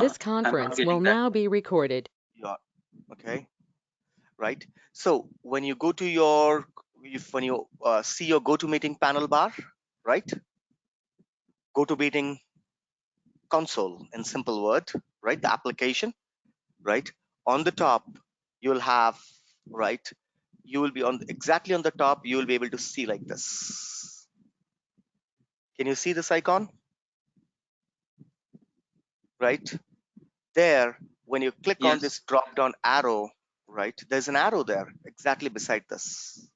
This I'm not conference will getting that. now be recorded. Yeah. Okay. Right. So when you go to your, when you see your GoToMeeting panel bar, right? GoToMeeting console in simple word, right? The application, right? On the top, you'll have, right? You will be on exactly on the top. You will be able to see like this. Can you see this icon? Right there. When you click on Yes. this drop down arrow, right? There's an arrow there exactly beside this.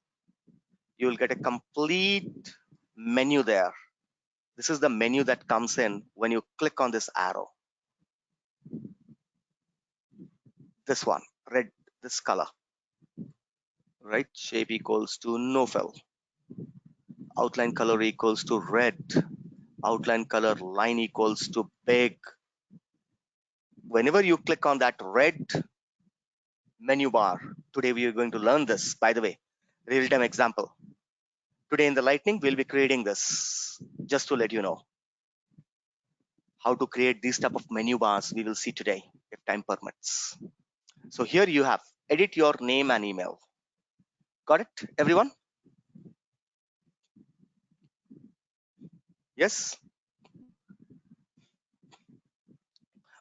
You will get a complete menu there. This is the menu that comes in when you click on this arrow. This one, red, this color, right? Shape equals to no fill. Outline color equals to red. Outline color line equals to big. Whenever you click on that red menu bar, today we are going to learn this, by the way, real-time example. Today in the Lightning, we'll be creating this, just to let you know how to create these type of menu bars we will see today, if time permits. So here you have, edit your name and email. Got it, everyone? Yes?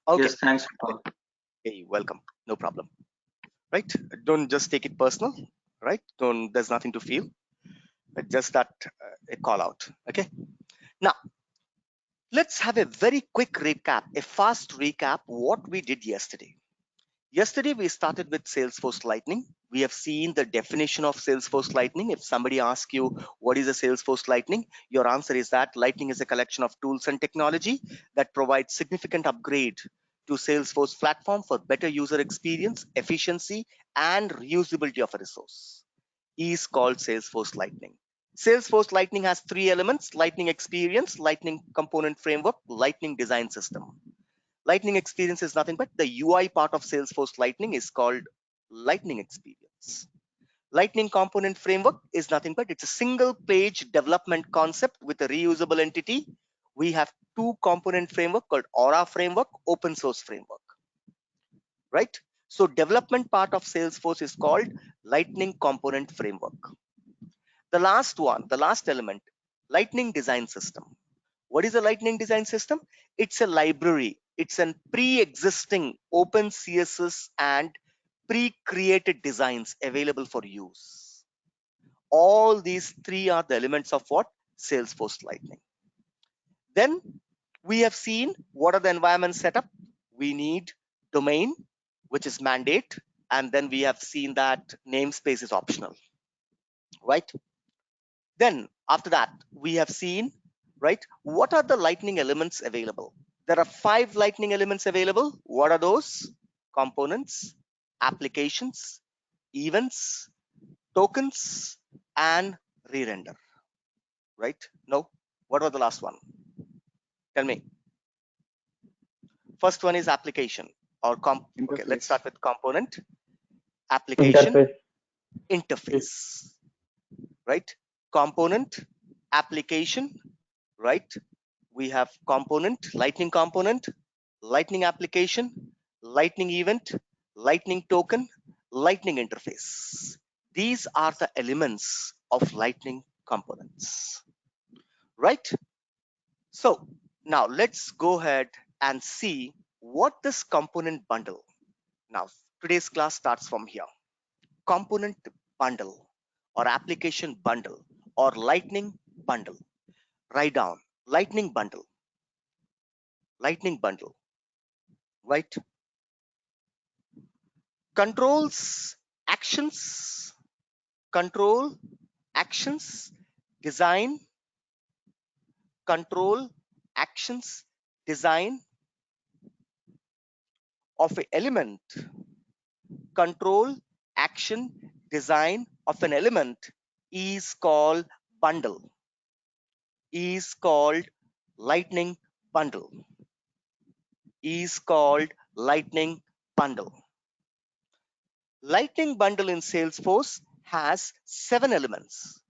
Okay. Yes. Thanks, Paul. Hey, welcome. No problem. Right? Don't just take it personal, right? Don't, there's nothing to feel. Just that a call out. Okay. Now, let's have a very quick recap, a fast recap what we did yesterday. Yesterday, we started with Salesforce Lightning. We have seen the definition of Salesforce Lightning. If somebody asks you, what is a Salesforce Lightning? Your answer is that Lightning is a collection of tools and technology that provides significant upgrade to Salesforce platform for better user experience, efficiency, and reusability of a resource. Is called Salesforce Lightning. Salesforce Lightning has three elements: Lightning Experience, Lightning Component Framework, Lightning Design System. Lightning Experience is nothing but the UI part of Salesforce Lightning is called Lightning Experience. Lightning Component Framework is nothing but it's a single page development concept with a reusable entity. We have two component framework called Aura Framework, open source framework, right? So development part of Salesforce is called Lightning Component Framework. The last one, the last element, Lightning Design System. What is a Lightning Design System? It's a library. It's a pre-existing open CSS and pre-created designs available for use. All these three are the elements of what? Salesforce Lightning. Then we have seen what are the environment setup. We need domain, which is mandate. And then we have seen that namespace is optional, right? Then after that, we have seen, right, what are the Lightning elements available? There are 5 Lightning elements available. What are those? Components, applications, events, tokens, and re-render, right? No, what was the last one? Tell me. First one is application or okay, let's start with component, application, interface, right? Component, application, right? We have component, lightning application, lightning event, lightning token, lightning interface. These are the elements of lightning components, right? So now let's go ahead and see what this component bundle. Now today's class starts from here. Component bundle or application bundle or lightning bundle. Write down lightning bundle, right? Controls, actions, control, actions, design, control, actions, design of an element, control, action, design of an element is called bundle, is called lightning bundle, is called lightning bundle. Lightning bundle in Salesforce has 7 elements.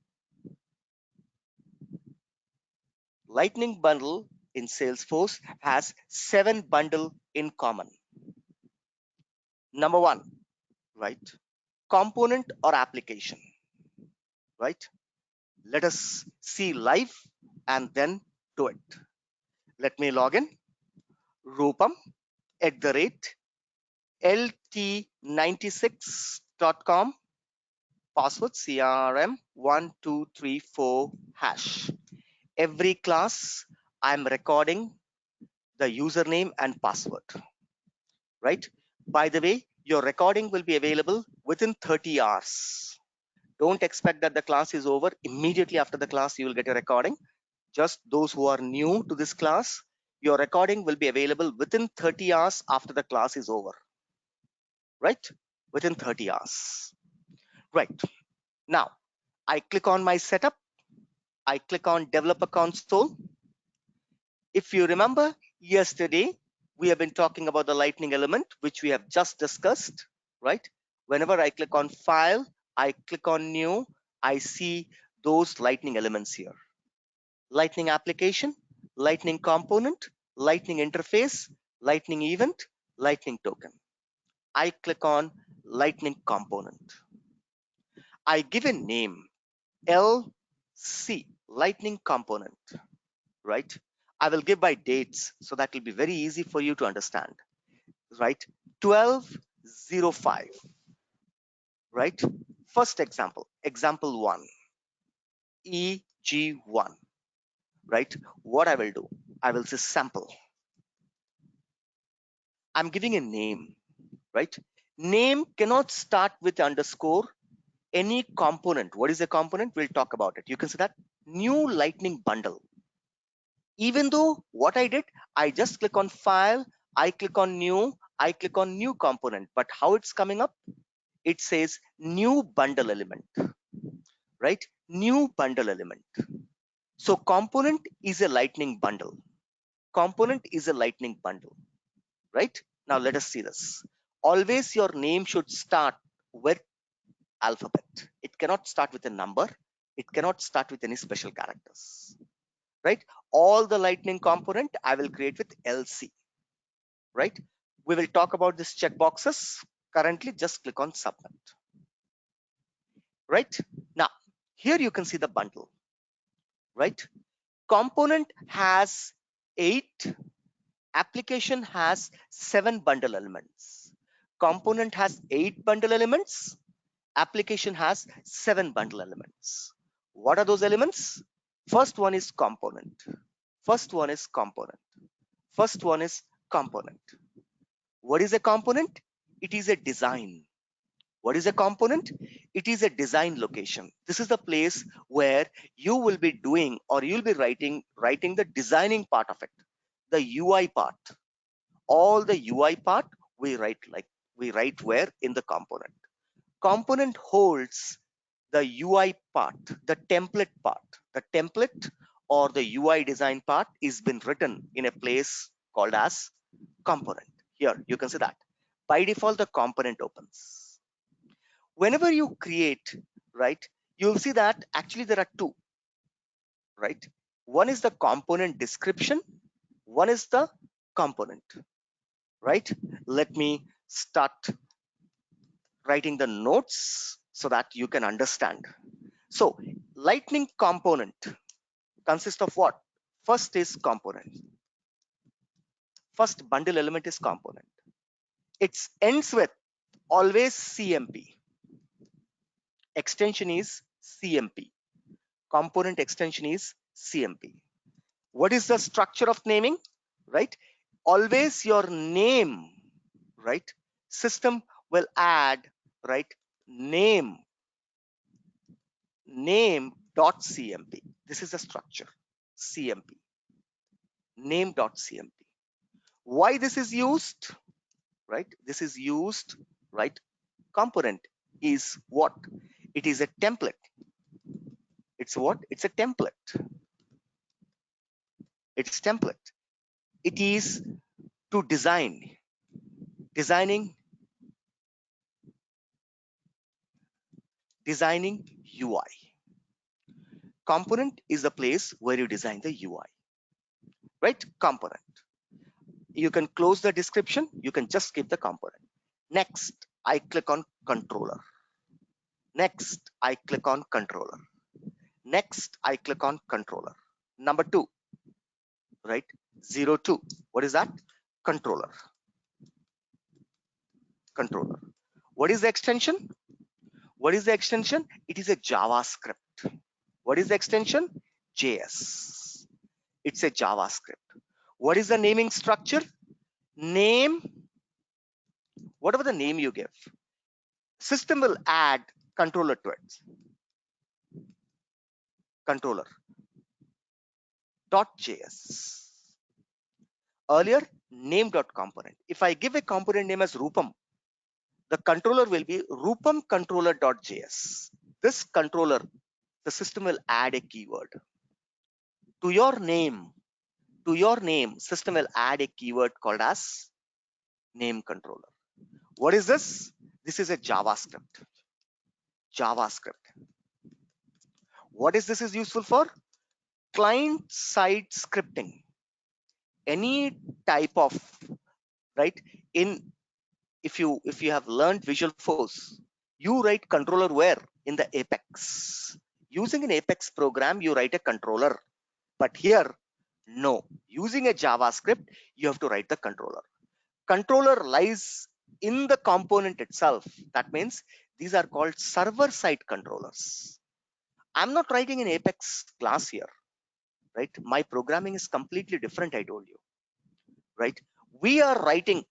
Lightning bundle in Salesforce has 7 bundle in common. Number 1, right? Component or application, right? Let us see live and then do it. Let me log in. Rupam @lt96.com, password CRM1234#. Every class I'm recording the username and password, right? By the way, your recording will be available within 30 hours. Don't expect that the class is over. Immediately after the class, you will get a recording. Just those who are new to this class, your recording will be available within 30 hours after the class is over, right? Within 30 hours, right? Now, I click on my setup. I click on developer console. If you remember yesterday, we have been talking about the lightning element, which we have just discussed, right? Whenever I click on file, I click on new, I see those lightning elements here. Lightning application, lightning component, lightning interface, lightning event, lightning token. I click on lightning component. I give a name, LC, lightning component, right? I will give by dates, so that will be very easy for you to understand, right? 1205, right? First example, example 1, EG1, right? What I will do, I will say sample. I'm giving a name, right? Name cannot start with underscore. Any component, what is a component? We'll talk about it. You can see that new lightning bundle. Even though what I did, I just click on file, I click on new, I click on new component, but how it's coming up? It says new bundle element, right? New bundle element. So component is a lightning bundle. Component is a lightning bundle, right? Now let us see this. Always your name should start with alphabet. It cannot start with a number. It cannot start with any special characters, right? All the lightning component I will create with LC, right? We will talk about this checkboxes. Currently, just click on submit, right? Now, here you can see the bundle, right? Component has 8, application has 7 bundle elements. Component has 8 bundle elements, application has 7 bundle elements. What are those elements? First one is component. First one is component. First one is component. What is a component? It is a design. What is a component? It is a design location. This is the place where you will be doing, or you'll be writing the designing part of it, the UI part. All the UI part we write where? In the component. Component holds the UI part, the template part. The template or the UI design part is been written in a place called as component. Here you can see that by default the component opens. Whenever you create, right, you'll see that actually there are 2, right? One is the component description, one is the component, right? Let me start writing the notes so that you can understand. So lightning component consists of what? First is component. First bundle element is component. It ends with always CMP. Extension is CMP. Component extension is CMP. What is the structure of naming? Right? Always your name, right? System will add, right? Name dot CMP. This is the structure. CMP. Name dot CMP. Why this is used? Right? This is used, right? Component is what? It is a template. It's what? It's a template. It's template. It is to designing UI. Component is the place where you design the UI. right? Component. You can close the description. You can just keep the component. Next, I click on controller. Next, I click on controller. Next, I click on controller. Number 2, right? 02. What is that? Controller. Controller. What is the extension? What is the extension? It is a JavaScript. What is the extension? JS. It's a JavaScript. What is the naming structure? Name, whatever the name you give, system will add controller to it. Controller .js. Earlier, name.component. If I give a component name as Rupam, the controller will be Rupam controller.js. This controller, the system will add a keyword. To your name, system will add a keyword called as name controller. What is this? This is a JavaScript. JavaScript. What is this is useful for? Client-side scripting. Any type of, right? If you have learned Visual Force, you write controller where? In the Apex. Using an Apex program, you write a controller. But here, no. Using a JavaScript, you have to write the controller. Controller lies in the component itself. That means these are called server-side controllers. I'm not writing an Apex class here, right? My programming is completely different, I told you, right? We are writing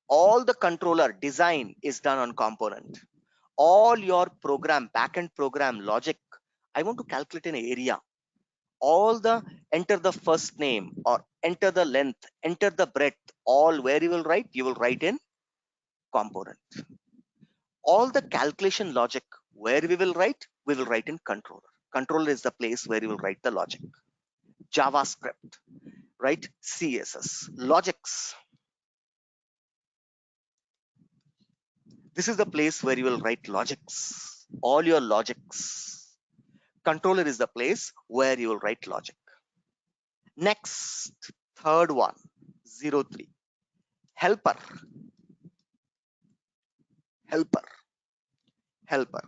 all the controller design is done on component. All your program, backend program logic, I want to calculate an area. All the enter the first name or enter the length, enter the breadth, all where you will write in component. All the calculation logic, where we will write in controller. Controller is the place where you will write the logic. JavaScript, right? CSS, logics. This is the place where you will write logics, all your logics. Controller is the place where you will write logic. Next, third one, 03, helper. Helper. Helper.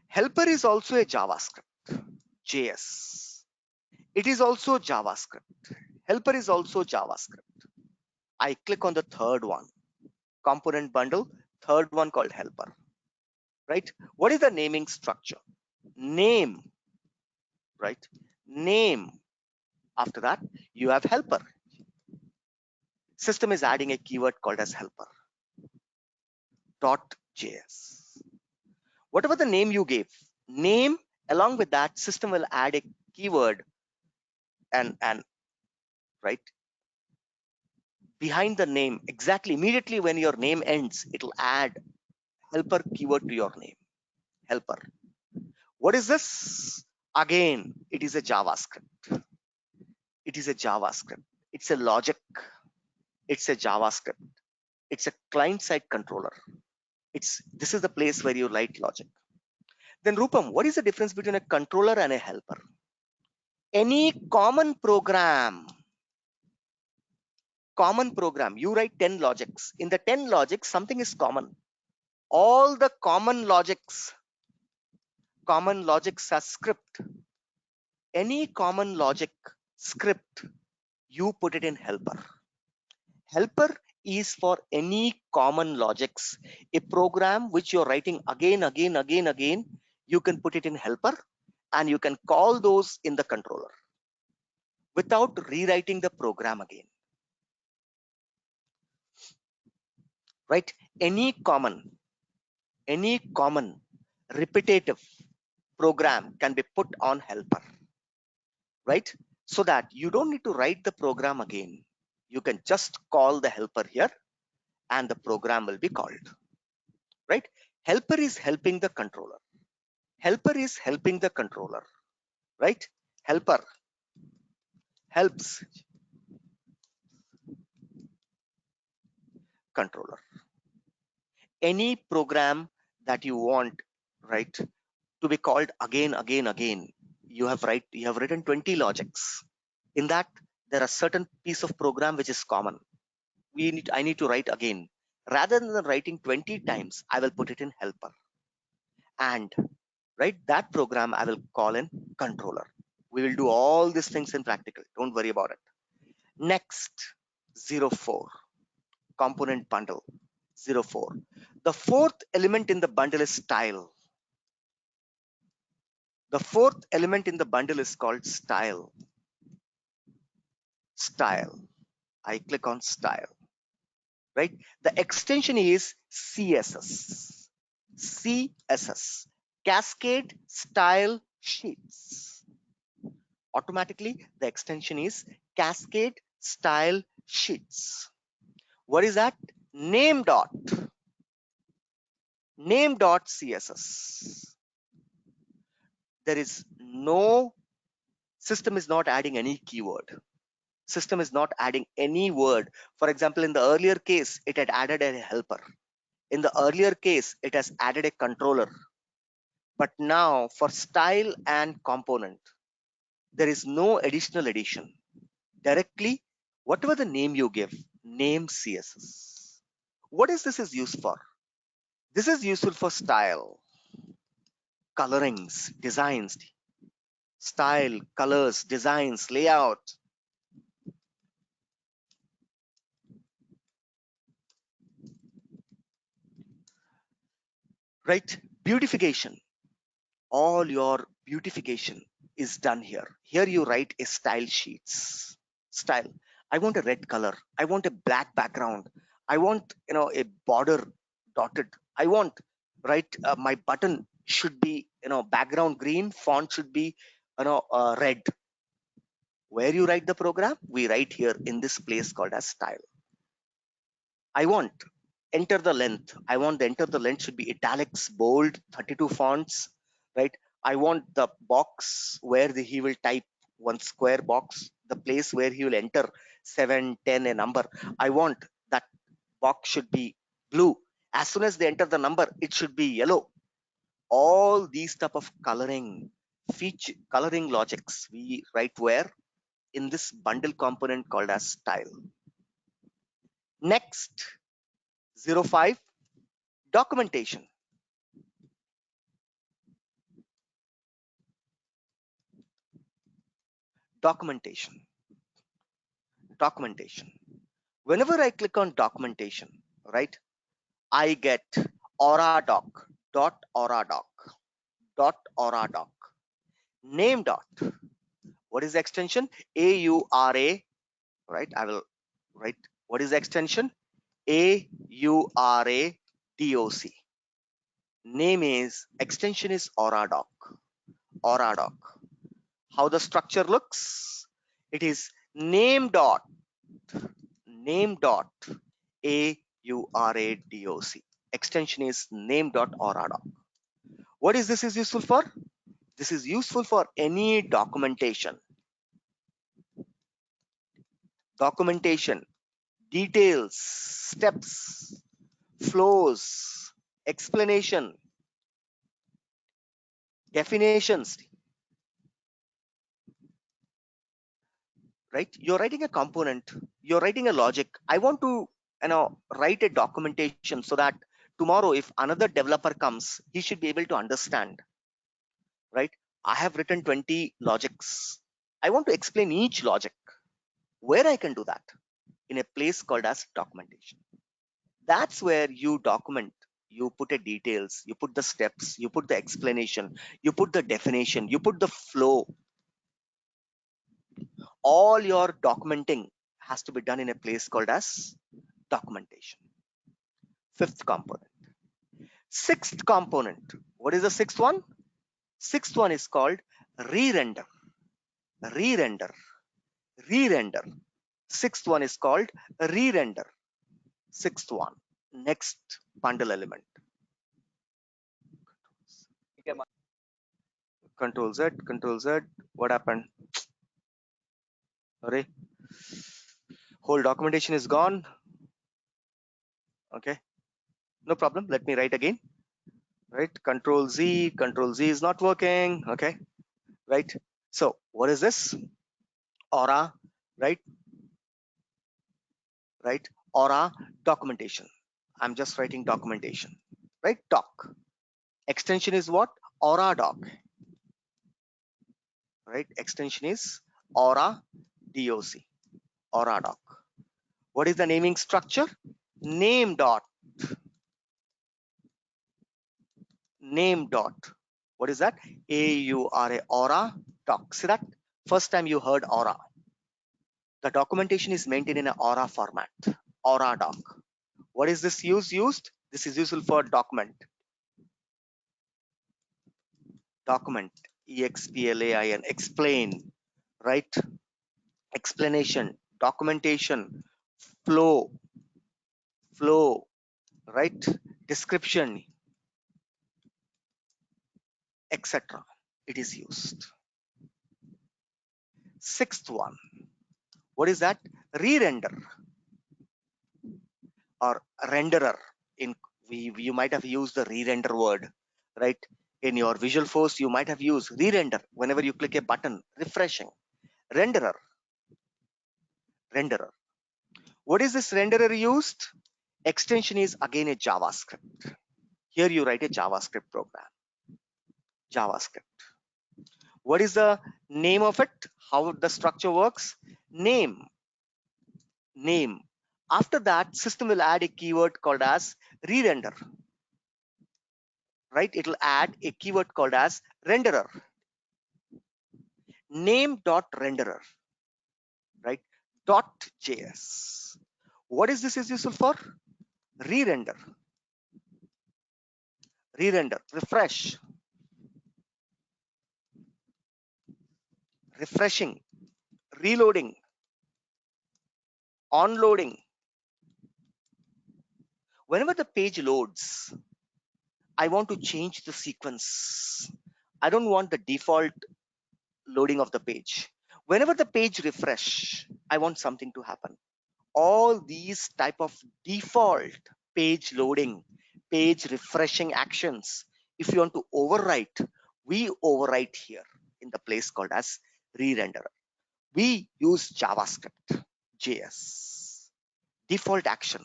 Helper is also a JavaScript, JS. It is also JavaScript. Helper is also JavaScript. I click on the third one, component bundle, third one called helper, right? What is the naming structure? Name, right? Name. After that, you have helper. System is adding a keyword called as helper. .js. Whatever the name you gave, name, along with that, system will add a keyword and right behind the name, exactly immediately when your name ends, it will add helper keyword to your name. Helper. What is this? Again, it is a JavaScript. It is a JavaScript. It's a logic. It's a JavaScript. It's a client-side controller. This is the place where you write logic. Then Rupam, what is the difference between a controller and a helper? Any common program, you write 10 logics. In the 10 logics, something is common. All the common logics are script. Any common logic script, you put it in helper. Helper is for any common logics. A program which you're writing again, you can put it in helper and you can call those in the controller without rewriting the program again. Right? Any common repetitive program can be put on helper, right? So that you don't need to write the program again. You can just call the helper here and the program will be called, right? Helper is helping the controller. Helper is helping the controller, right? Helper helps controller. Any program that you want, right, to be called again, you have written 20 logics. In that, there are certain piece of program which is common. I need to write again. Rather than writing 20 times, I will put it in helper. And that program I will call in controller. We will do all these things in practical. Don't worry about it. Next, 04, component bundle, 04. The fourth element in the bundle is style. The fourth element in the bundle is called style. Style. I click on style. Right? The extension is CSS. CSS. Cascade Style Sheets. Automatically, the extension is Cascade Style Sheets. What is that? Name dot. Name dot CSS. There is no, system is not adding any keyword. System is not adding any word. For example, in the earlier case, it had added a helper. In the earlier case, it has added a controller. But now for style and component, there is no additional addition. Directly, whatever the name you give, name CSS. What is this is used for? This is useful for style, colorings, designs, style, colors, designs, layout. Right? Beautification. All your beautification is done here. Here you write a style sheets. Style. I want a red color. I want a black background. I want a border dotted. I want my button should be background green. Font should be red. Where you write the program? We write here in this place called as style. I want enter the length. I want the enter the length should be italics, bold, 32 fonts, right? I want the box where he will type one square box, the place where he will enter 7, 10, a number. I want that box should be blue. As soon as they enter the number, it should be yellow. All these type of coloring logics we write where? In this bundle component called as style. Next, 05, documentation. Documentation. Whenever I click on documentation, right, I get aura doc dot aura doc dot aura doc name dot. What is the extension? AURA, right? I will write what is the extension? AURA DOC. Name is, extension is aura doc. Aura doc. How the structure looks? It is name dot AURADOC. Extension is name.auradoc. What is this is useful for? This is useful for any documentation. Documentation, details, steps, flows, explanation, definitions. Right? You're writing a component, you're writing a logic. I want to write a documentation so that tomorrow if another developer comes, he should be able to understand. Right? I have written 20 logics. I want to explain each logic. Where I can do that? In a place called as documentation. That's where you document. You put the details, you put the steps, you put the explanation, you put the definition, you put the flow. All your documenting has to be done in a place called as documentation. Fifth component. Sixth component. What is the sixth one? Sixth one is called re-render. Re-render. Re-render. Sixth one is called re-render. Sixth one. Next bundle element. Control Z, Control Z. What happened? Sorry. Whole documentation is gone. Okay. No problem. Let me write again. Right. Control Z is not working. Okay. Right. So what is this? Aura. right? Right? Aura documentation. I'm just writing documentation, right? Doc. Extension is what? Aura doc, right? Extension is Aura doc, Aura doc. What is the naming structure? Name dot, name dot. What is that? AURA, Aura doc. See that? First time you heard Aura. The documentation is maintained in an Aura format, Aura doc. What is this used? This is useful for document, EXPLAIN, explain, right? Explanation, documentation, flow, right? Description, etc. It is used. Sixth one, what is that? Re-render or renderer. In you might have used the re-render word, right? In your Visualforce, you might have used re-render whenever you click a button, refreshing. Renderer, renderer. What is this renderer used? Extension is again a JavaScript. Here you write a JavaScript program. JavaScript. What is the name of it? How the structure works? Name. Name. After that, system will add a keyword called as re-render. Right? It will add a keyword called as renderer. Name dot renderer. Right? Dot JS. What is this is useful for? Re-render. Re-render. Refresh. Refreshing. Reloading. Onloading. Whenever the page loads, I want to change the sequence. I don't want the default loading of the page. Whenever the page refresh, I want something to happen. All these type of default page loading, page refreshing actions, if you want to overwrite, we overwrite here in the place called as re-renderer. We use JavaScript, JS. Default action,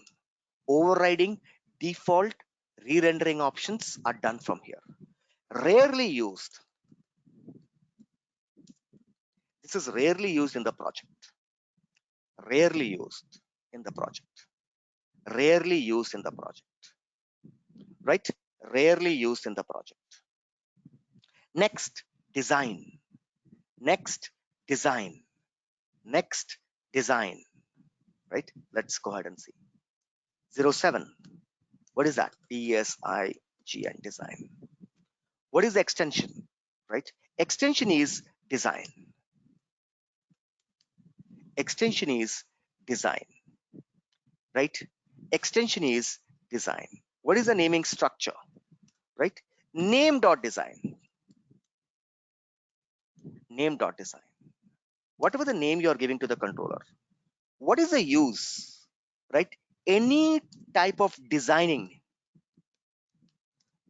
overriding default re-rendering options are done from here. Rarely used. This is rarely used in the project. Rarely used in the project. Rarely used in the project. Right? Rarely used in the project. Next, design. Next, design. Next, design. Right? Let's go ahead and see. 07. What is that? DSIGN, design. What is the extension? Right? Extension is design. Extension is design, right? Extension is design. What is the naming structure, right? Name dot design. Name dot design. Whatever the name you are giving to the controller, what is the use, right? Any type of designing,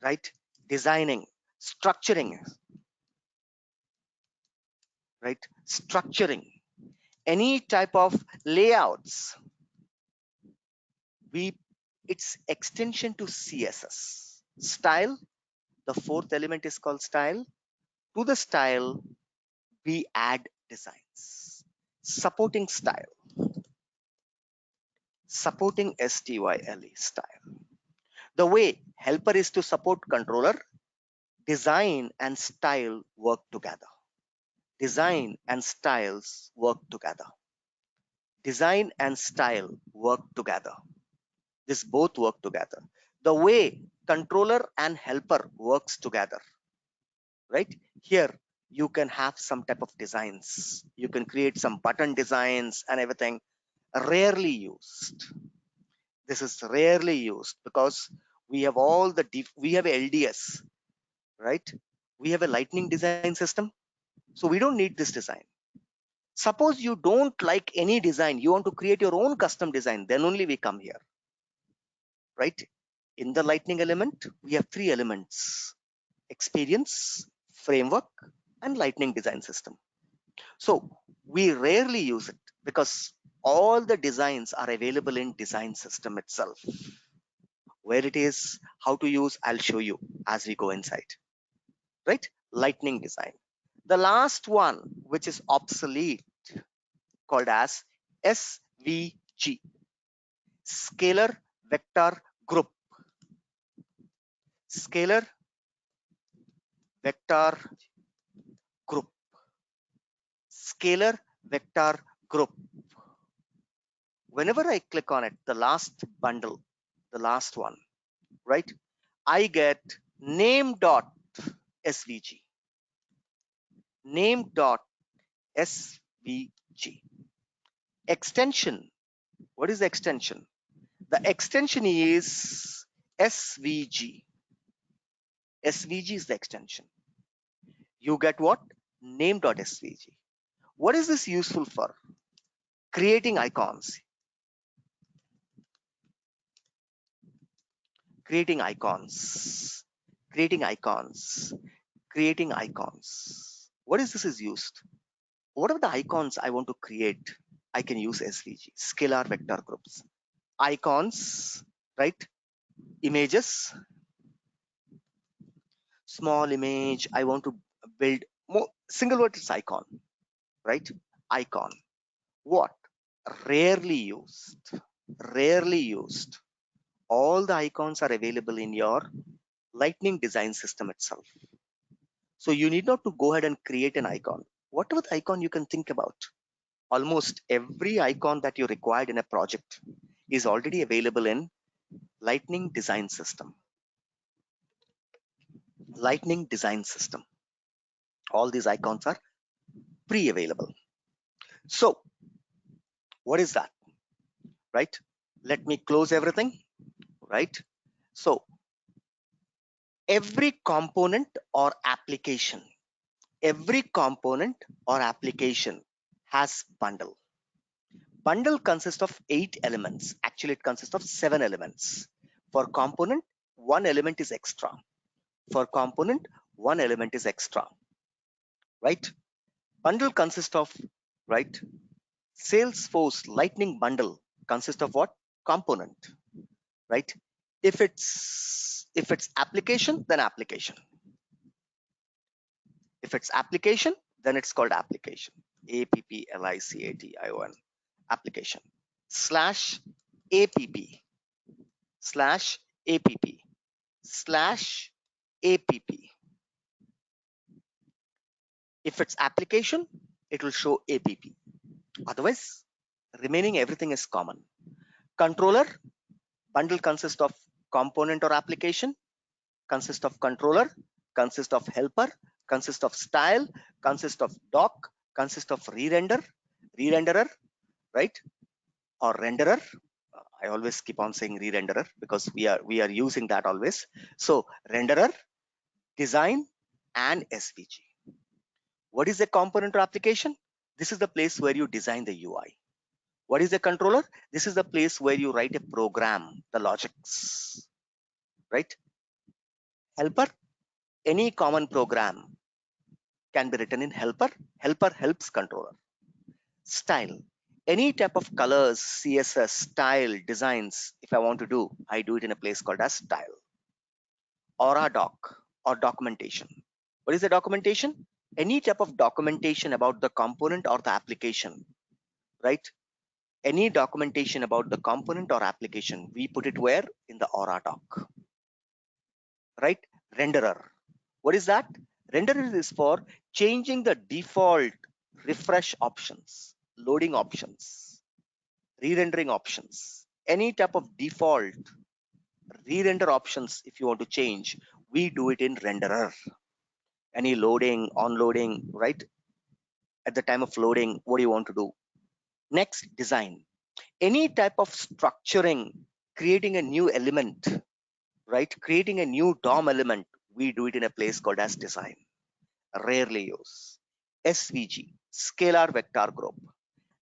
right? Designing, structuring, right? Structuring, any type of layouts, it's extension to CSS. Style, the fourth element is called style. To the style, we add designs. Supporting style. Supporting STYLE, style. The way helper is to support controller, design and style work together. Design and styles work together. Design and style work together. This both work together. The way controller and helper works together, right? Here you can have some type of designs. You can create some button designs and everything. Rarely used. This is rarely used because we have all the we have LDS, right? We have a lightning design system, so we don't need this design. Suppose you don't like any design, you want to create your own custom design, then only we come here, right? In the lightning element, we have three elements: experience, framework, and lightning design system. So we rarely use it because all the designs are available in design system itself. Where it is, how to use, I'll show you as we go inside, right? Lightning design. The last one, which is obsolete, called as SVG, scalar vector group. Scalar vector group. Scalar vector group. Whenever I click on it, the last bundle, the last one, right? I get name.svg. Name.svg. Extension. What is the extension? The extension is SVG. SVG is the extension. You get what? Name.svg. What is this useful for? Creating icons. Creating icons. Creating icons. Creating icons. What is this is used? What are the icons I want to create? I can use SVG, scalar vector groups. Icons, right? Images, small image. I want to build more. Single word is icon, right? Icon. What? Rarely used. Rarely used. All the icons are available in your Lightning design system itself. So you need not to go ahead and create an icon. Whatever the icon you can think about, almost every icon that you required in a project is already available in Lightning design system. Lightning design system. All these icons are pre-available. So what is that? Right? Let me close everything. Right? So every component or application has bundle. Bundle consists of 8 elements. Actually, it consists of 7 elements. For component, one element is extra. For component, one element is extra. Right? Bundle consists of, right? Salesforce Lightning bundle consists of what? Component. Right? If it's application, then application. If it's application, then it's called application. APPLICATION. Application. Slash APP. Slash APP. Slash APP. If it's application, it will show APP. Otherwise, remaining everything is common. Controller bundle consists of component or application, consists of controller, consists of helper, consists of style, consists of doc, consists of re-renderer, right? Or renderer. I always keep on saying re-renderer because we are using that always. So renderer, design, and SVG. What is a component or application? This is the place where you design the UI. What is a controller? This is the place where you write a program, the logics, right? Helper, any common program can be written in helper. Helper helps controller. Style, any type of colors, CSS, style, designs, if I want to do, I do it in a place called as style. Aura doc or documentation. What is the documentation? Any type of documentation about the component or the application, right? Any documentation about the component or application, we put it where? In the Aura doc, right? Renderer. What is that? Renderer is for changing the default refresh options, loading options, re-rendering options, any type of default re-render options. If you want to change, we do it in renderer. Any loading, onloading, right? At the time of loading, what do you want to do? Next, design. Any type of structuring, creating a new element, right? Creating a new DOM element, we do it in a place called as design. Rarely use. SVG, scalar vector group.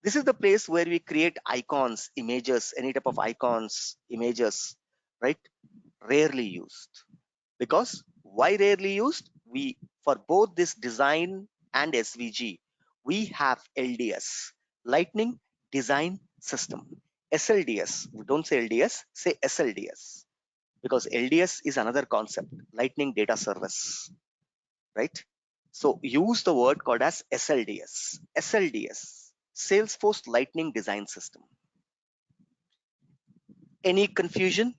This is the place where we create icons, images, any type of icons, images, right? Rarely used. Because why rarely used? We, for both this design and SVG, we have LDS, Lightning design system. SLDS, don't say LDS, say SLDS, because LDS is another concept, Lightning Data Service, right? So use the word called as SLDS. SLDS, Salesforce Lightning Design System. Any confusion?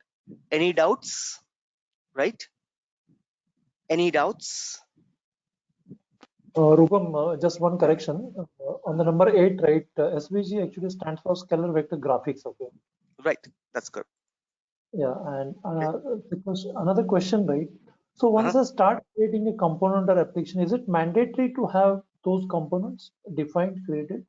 Any doubts? Right? Any doubts? Rupam, just one correction. On the number 8, right? SVG actually stands for Scalar Vector Graphics. Okay. Right. That's good. Yeah, and another question, right? So once I start creating a component or application, is it mandatory to have those components defined, created?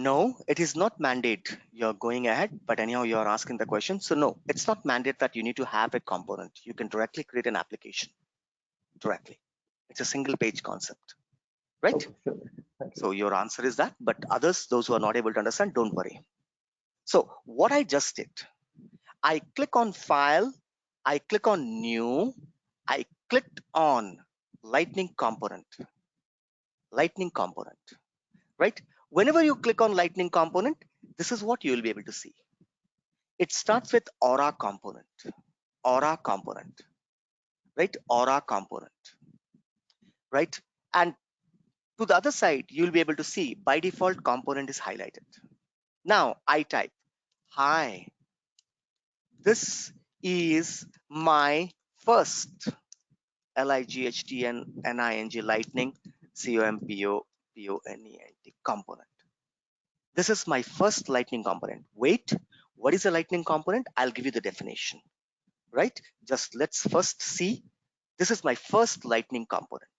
No, it is not mandate. You're going ahead, but anyhow, you're asking the question. So no, it's not mandate that you need to have a component. You can directly create an application directly. It's a single page concept, right? Okay, sure. Thank you. So your answer is that, but others, those who are not able to understand, don't worry. So what I just did, I click on file, I click on new, I clicked on lightning component, right? Whenever you click on lightning component, this is what you will be able to see. It starts with aura component, right? Aura component, right? And to the other side, you'll be able to see by default component is highlighted. Now I type, hi, this is my first LIGHTNING lightning COMPONENT component. This is my first lightning component. Wait, what is a lightning component? I'll give you the definition, right? Just let's first see. This is my first lightning component.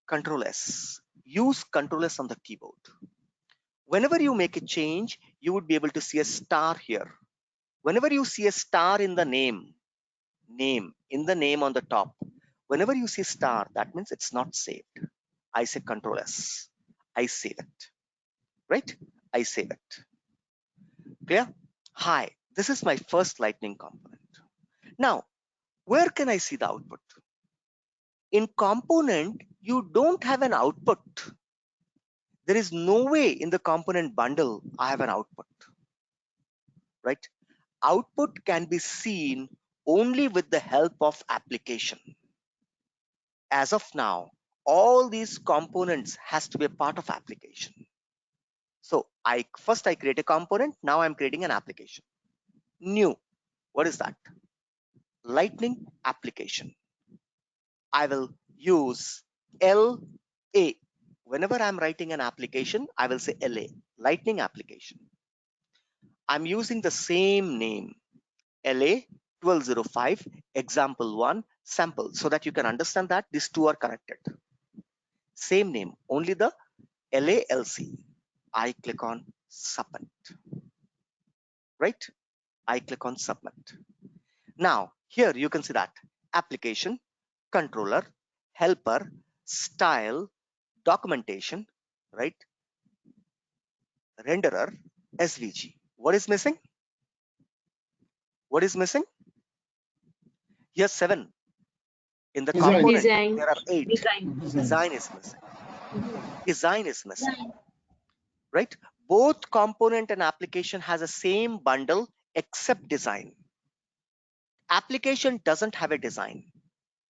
Control S. Use Control S on the keyboard. Whenever you make a change, you would be able to see a star here. Whenever you see a star in the name on the top, whenever you see star, that means it's not saved. I say Control S. I save it, right? I save it. Clear? Hi, this is my first lightning component. Now, where can I see the output? In component, you don't have an output. There is no way in the component bundle I have an output, right? Output can be seen only with the help of application. As of now, all these components has to be a part of application. So first I create a component, now I'm creating an application. New, what is that? Lightning application. I will use LA. Whenever I'm writing an application, I will say LA, Lightning application. I'm using the same name, LA 1205, example 1, sample, so that you can understand that these two are connected. Same name, only the LALC. I click on submit, right? I click on submit. Now, here you can see that application, controller, helper, style, documentation, right? Renderer, SVG. What is missing? What is missing? Here's 7. In the component, there are 8. Design is missing. Design is missing, right? Both component and application has the same bundle except design. Application doesn't have a design,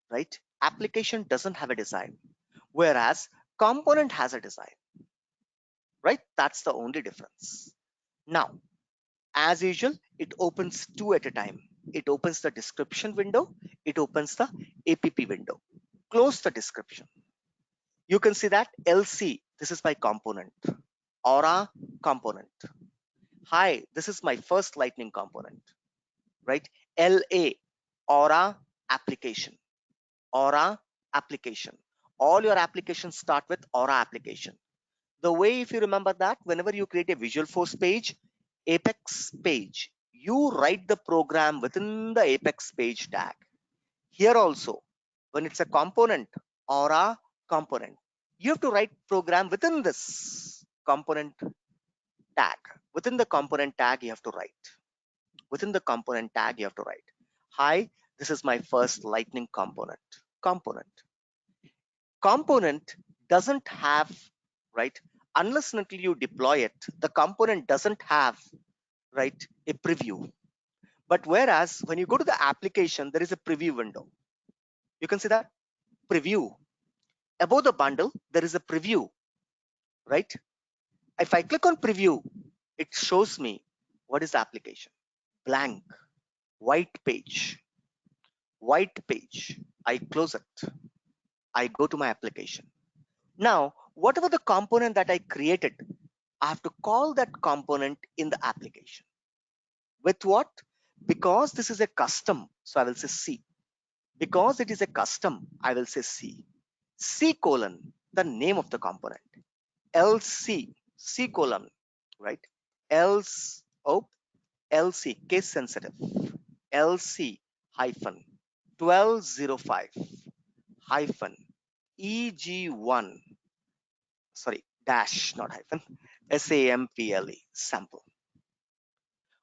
right? Application doesn't have a design, whereas component has a design, right? That's the only difference. Now, as usual, it opens 2 at a time. It opens the description window, it opens the APP window. Close the description. You can see that LC, this is my component. Aura component. Hi, this is my first lightning component, right? LA, Aura application. Aura application. All your applications start with Aura application. The way, if you remember that, whenever you create a Visualforce page, Apex page, you write the program within the Apex page tag. Here also, when it's a component, Aura component, you have to write program within this component tag. Within the component tag, you have to write. Within the component tag, you have to write. Hi, this is my first lightning component. Component doesn't have, right, unless and until you deploy it, the component doesn't have, right, a preview. But whereas when you go to the application, there is a preview window. You can see that preview. Above the bundle, there is a preview, right? If I click on preview, it shows me what is the application. Blank, white page, white page. I close it. I go to my application. Now, whatever the component that I created, I have to call that component in the application. With what? Because this is a custom, so I will say C. Because it is a custom, I will say C. C colon, the name of the component. LC, C colon, right? Else, oh, LC, case sensitive. LC hyphen 1205 hyphen EG1, sorry, dash, not hyphen, SAMPLE, sample.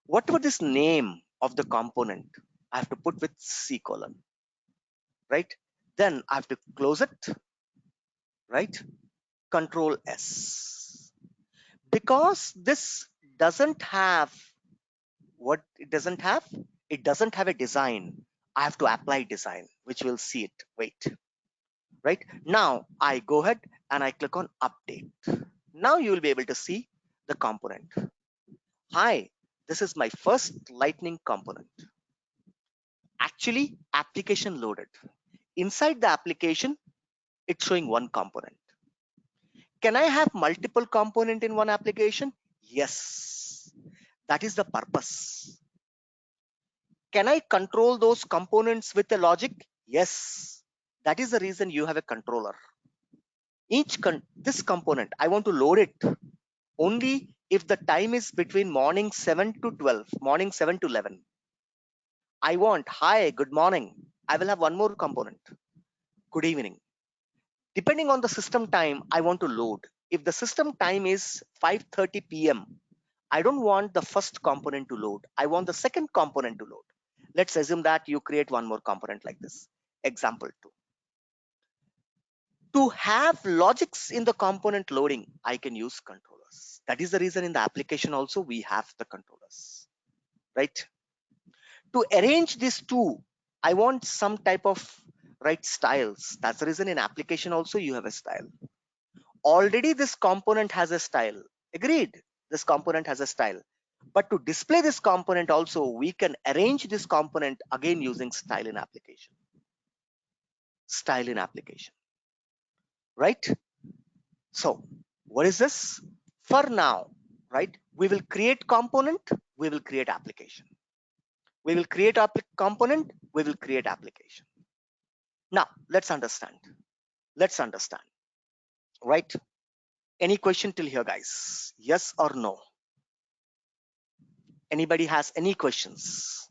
Whatever this name of the component, I have to put with C colon, right? Then I have to close it, right? Control S. Because this doesn't have what it doesn't have, it doesn't have a design. I have to apply design, which we'll see it. Wait, right? Now I go ahead and I click on update. Now you will be able to see the component. Hi, this is my first Lightning component. Actually, application loaded. Inside the application, it's showing one component. Can I have multiple component in one application? Yes, that is the purpose. Can I control those components with a logic? Yes, that is the reason you have a controller. This component, I want to load it only if the time is between morning 7 to 12, morning 7 to 11. I want, hi, good morning. I will have one more component, good evening. Depending on the system time, I want to load. If the system time is 5:30 p.m., I don't want the first component to load. I want the second component to load. Let's assume that you create one more component like this. Example 2. To have logics in the component loading, I can use controllers. That is the reason in the application also we have the controllers, right? To arrange these two, I want some type of right styles. That's the reason in application also you have a style. Already this component has a style. Agreed, this component has a style. But to display this component also, we can arrange this component again using style in application. Style in application, right? So what is this? For now, right? We will create component, we will create application. We will create component, we will create application. Now let's understand. Let's understand, right? Any question till here, guys? Yes or no? Anybody has any questions?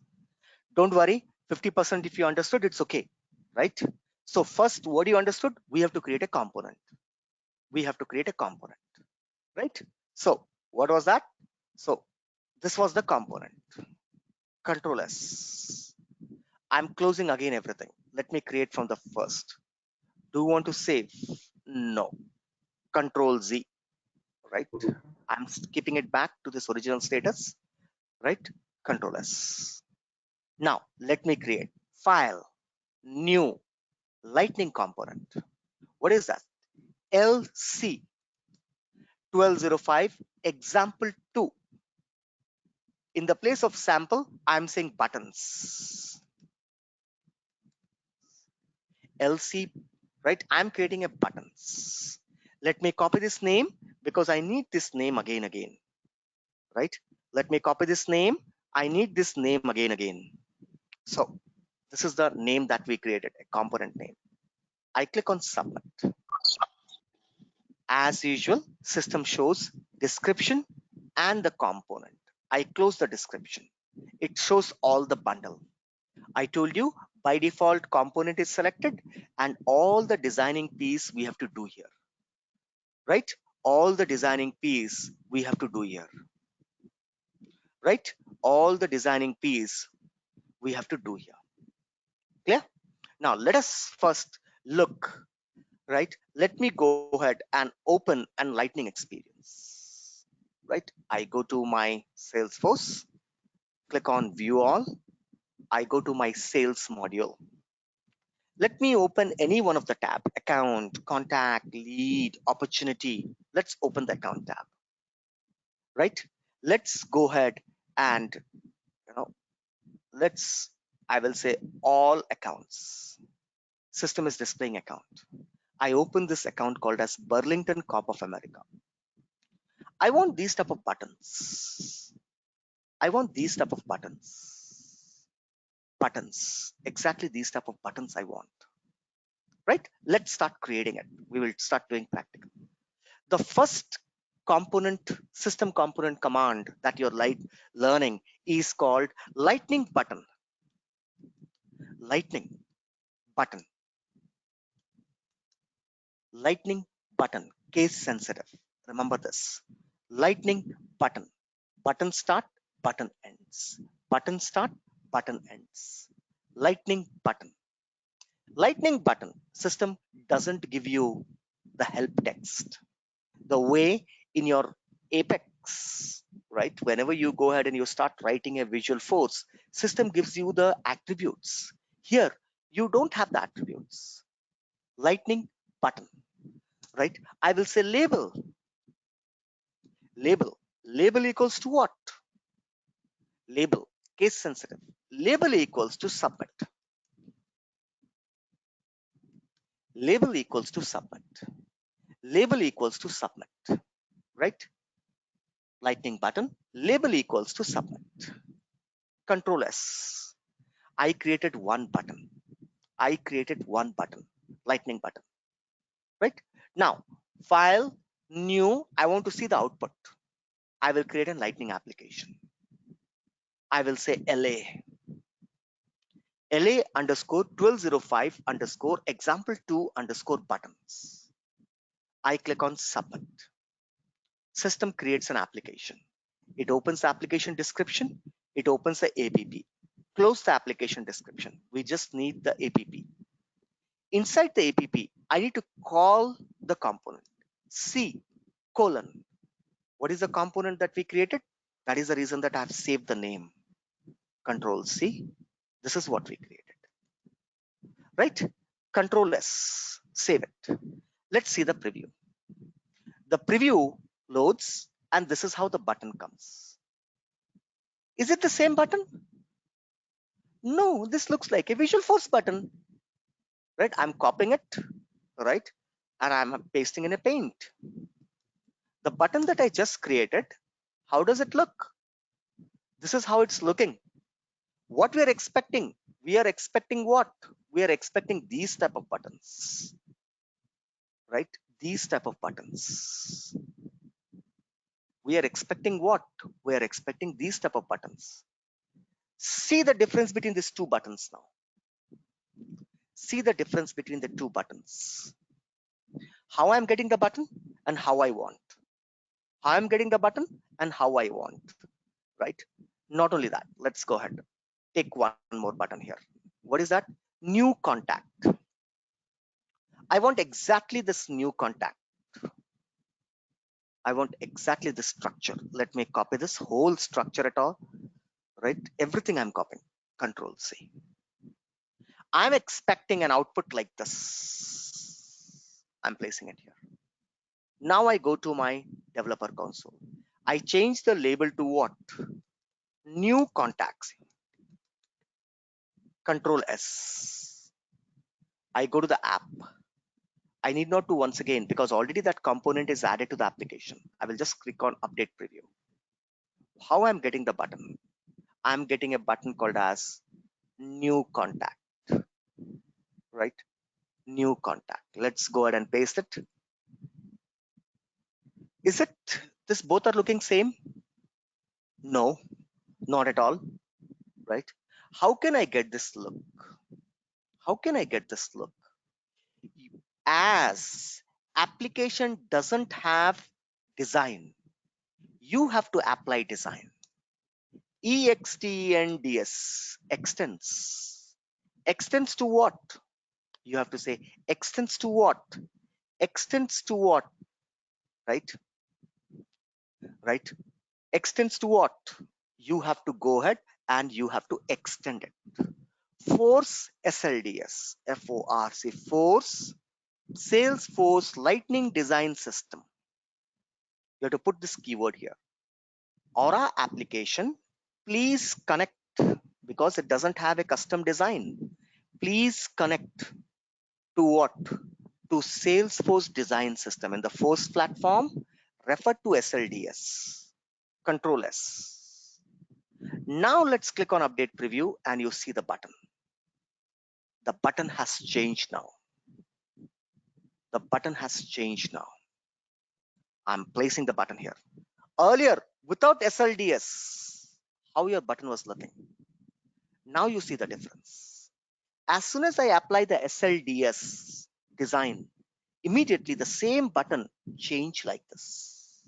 Don't worry, 50% if you understood, it's okay, right? So first, what you understood, we have to create a component. We have to create a component, right? So what was that? So this was the component. Control S. I'm closing again everything. Let me create from the first. Do you want to save? No. Control Z, right? I'm keeping it back to this original status, right? Control S. Now let me create file, new, Lightning component. What is that? LC 1205 example 2. In the place of sample, I'm saying buttons. LC, right? I'm creating a buttons. Let me copy this name because I need this name again, right? Let me copy this name. I need this name again. So this is the name that we created, a component name. I click on submit. As usual, system shows description and the component. I close the description. It shows all the bundle. I told you by default component is selected and all the designing piece we have to do here, right? All the designing piece we have to do here, right? All the designing piece we have to do here. Clear? Now let us first look right? Let me go ahead and open an Lightning experience, right? I go to my Salesforce, click on view all. I go to my sales module. Let me open any one of the tab, account, contact, lead, opportunity. Let's open the account tab, right? Let's go ahead and, I will say all accounts. System is displaying account. I open this account called as Burlington Corp of America. I want these type of buttons. I want these type of buttons. Buttons. Exactly these type of buttons I want. Right? Let's start creating it. We will start doing practical. The first component, system component command that you're learning is called lightning button. Lightning button. Lightning button. Case sensitive. Remember this. Lightning button. Button start, button ends. Button start, button ends. Lightning button. Lightning button system doesn't give you the help text. The way in your Apex, right? Whenever you go ahead and you start writing a Visualforce, system gives you the attributes. Here, you don't have the attributes. Lightning button, right? I will say label. Label. Label equals to what? Label. Case sensitive. Label equals to submit. Label equals to submit. Label equals to submit, right? Lightning button, label equals to submit. Control S. I created one button. I created one button, lightning button, right? Now, file, new, I want to see the output. I will create a lightning application. I will say LA. LA underscore 1205 underscore example2 underscore buttons. I click on submit. System creates an application. It opens the application description. It opens the APP. Close the application description. We just need the APP. Inside the APP, I need to call the component C colon. What is the component that we created? That is the reason that I have saved the name. Control C. This is what we created, right? Control S. Save it. Let's see the preview. The preview loads, and this is how the button comes. Is it the same button? No, this looks like a Visualforce button, right? I'm copying it, right? And I'm pasting in a paint. The button that I just created, how does it look? This is how it's looking. What we are expecting? We are expecting what? We are expecting these type of buttons, right? These type of buttons. We are expecting what? We are expecting these type of buttons. See the difference between these two buttons now. See the difference between the two buttons. How I'm getting the button and how I want. How I'm getting the button and how I want, right? Not only that, let's go ahead. Take one more button here. What is that? New contact. I want exactly this new contact. I want exactly this structure. Let me copy this whole structure at all, right? Everything I'm copying. Control C. I'm expecting an output like this. I'm placing it here. Now I go to my developer console. I change the label to what? New contacts. Control S. I go to the app. I need not to once again because already that component is added to the application. I will just click on update preview. How I'm getting the button? I'm getting a button called as new contact, right? New contact. Let's go ahead and paste it. Is it this both are looking same? No, not at all, right? How can I get this look? How can I get this look? As application doesn't have design, you have to apply design. EXTENDS, extends. Extends to what? You have to say extends to what? extends to what? Right? Extends to what? You have to go ahead and you have to extend it. Force SLDS, FORC, Force Salesforce Lightning Design System. You have to put this keyword here. Aura application, please connect, because it doesn't have a custom design. Please connect to what? To Salesforce Design System. In the Force platform, refer to SLDS. Control S. Now let's click on update preview and you see the button. The button has changed now. The button has changed now. I'm placing the button here. Earlier, without SLDS, how your button was looking. Now you see the difference. As soon as I apply the SLDS design, immediately the same button change like this.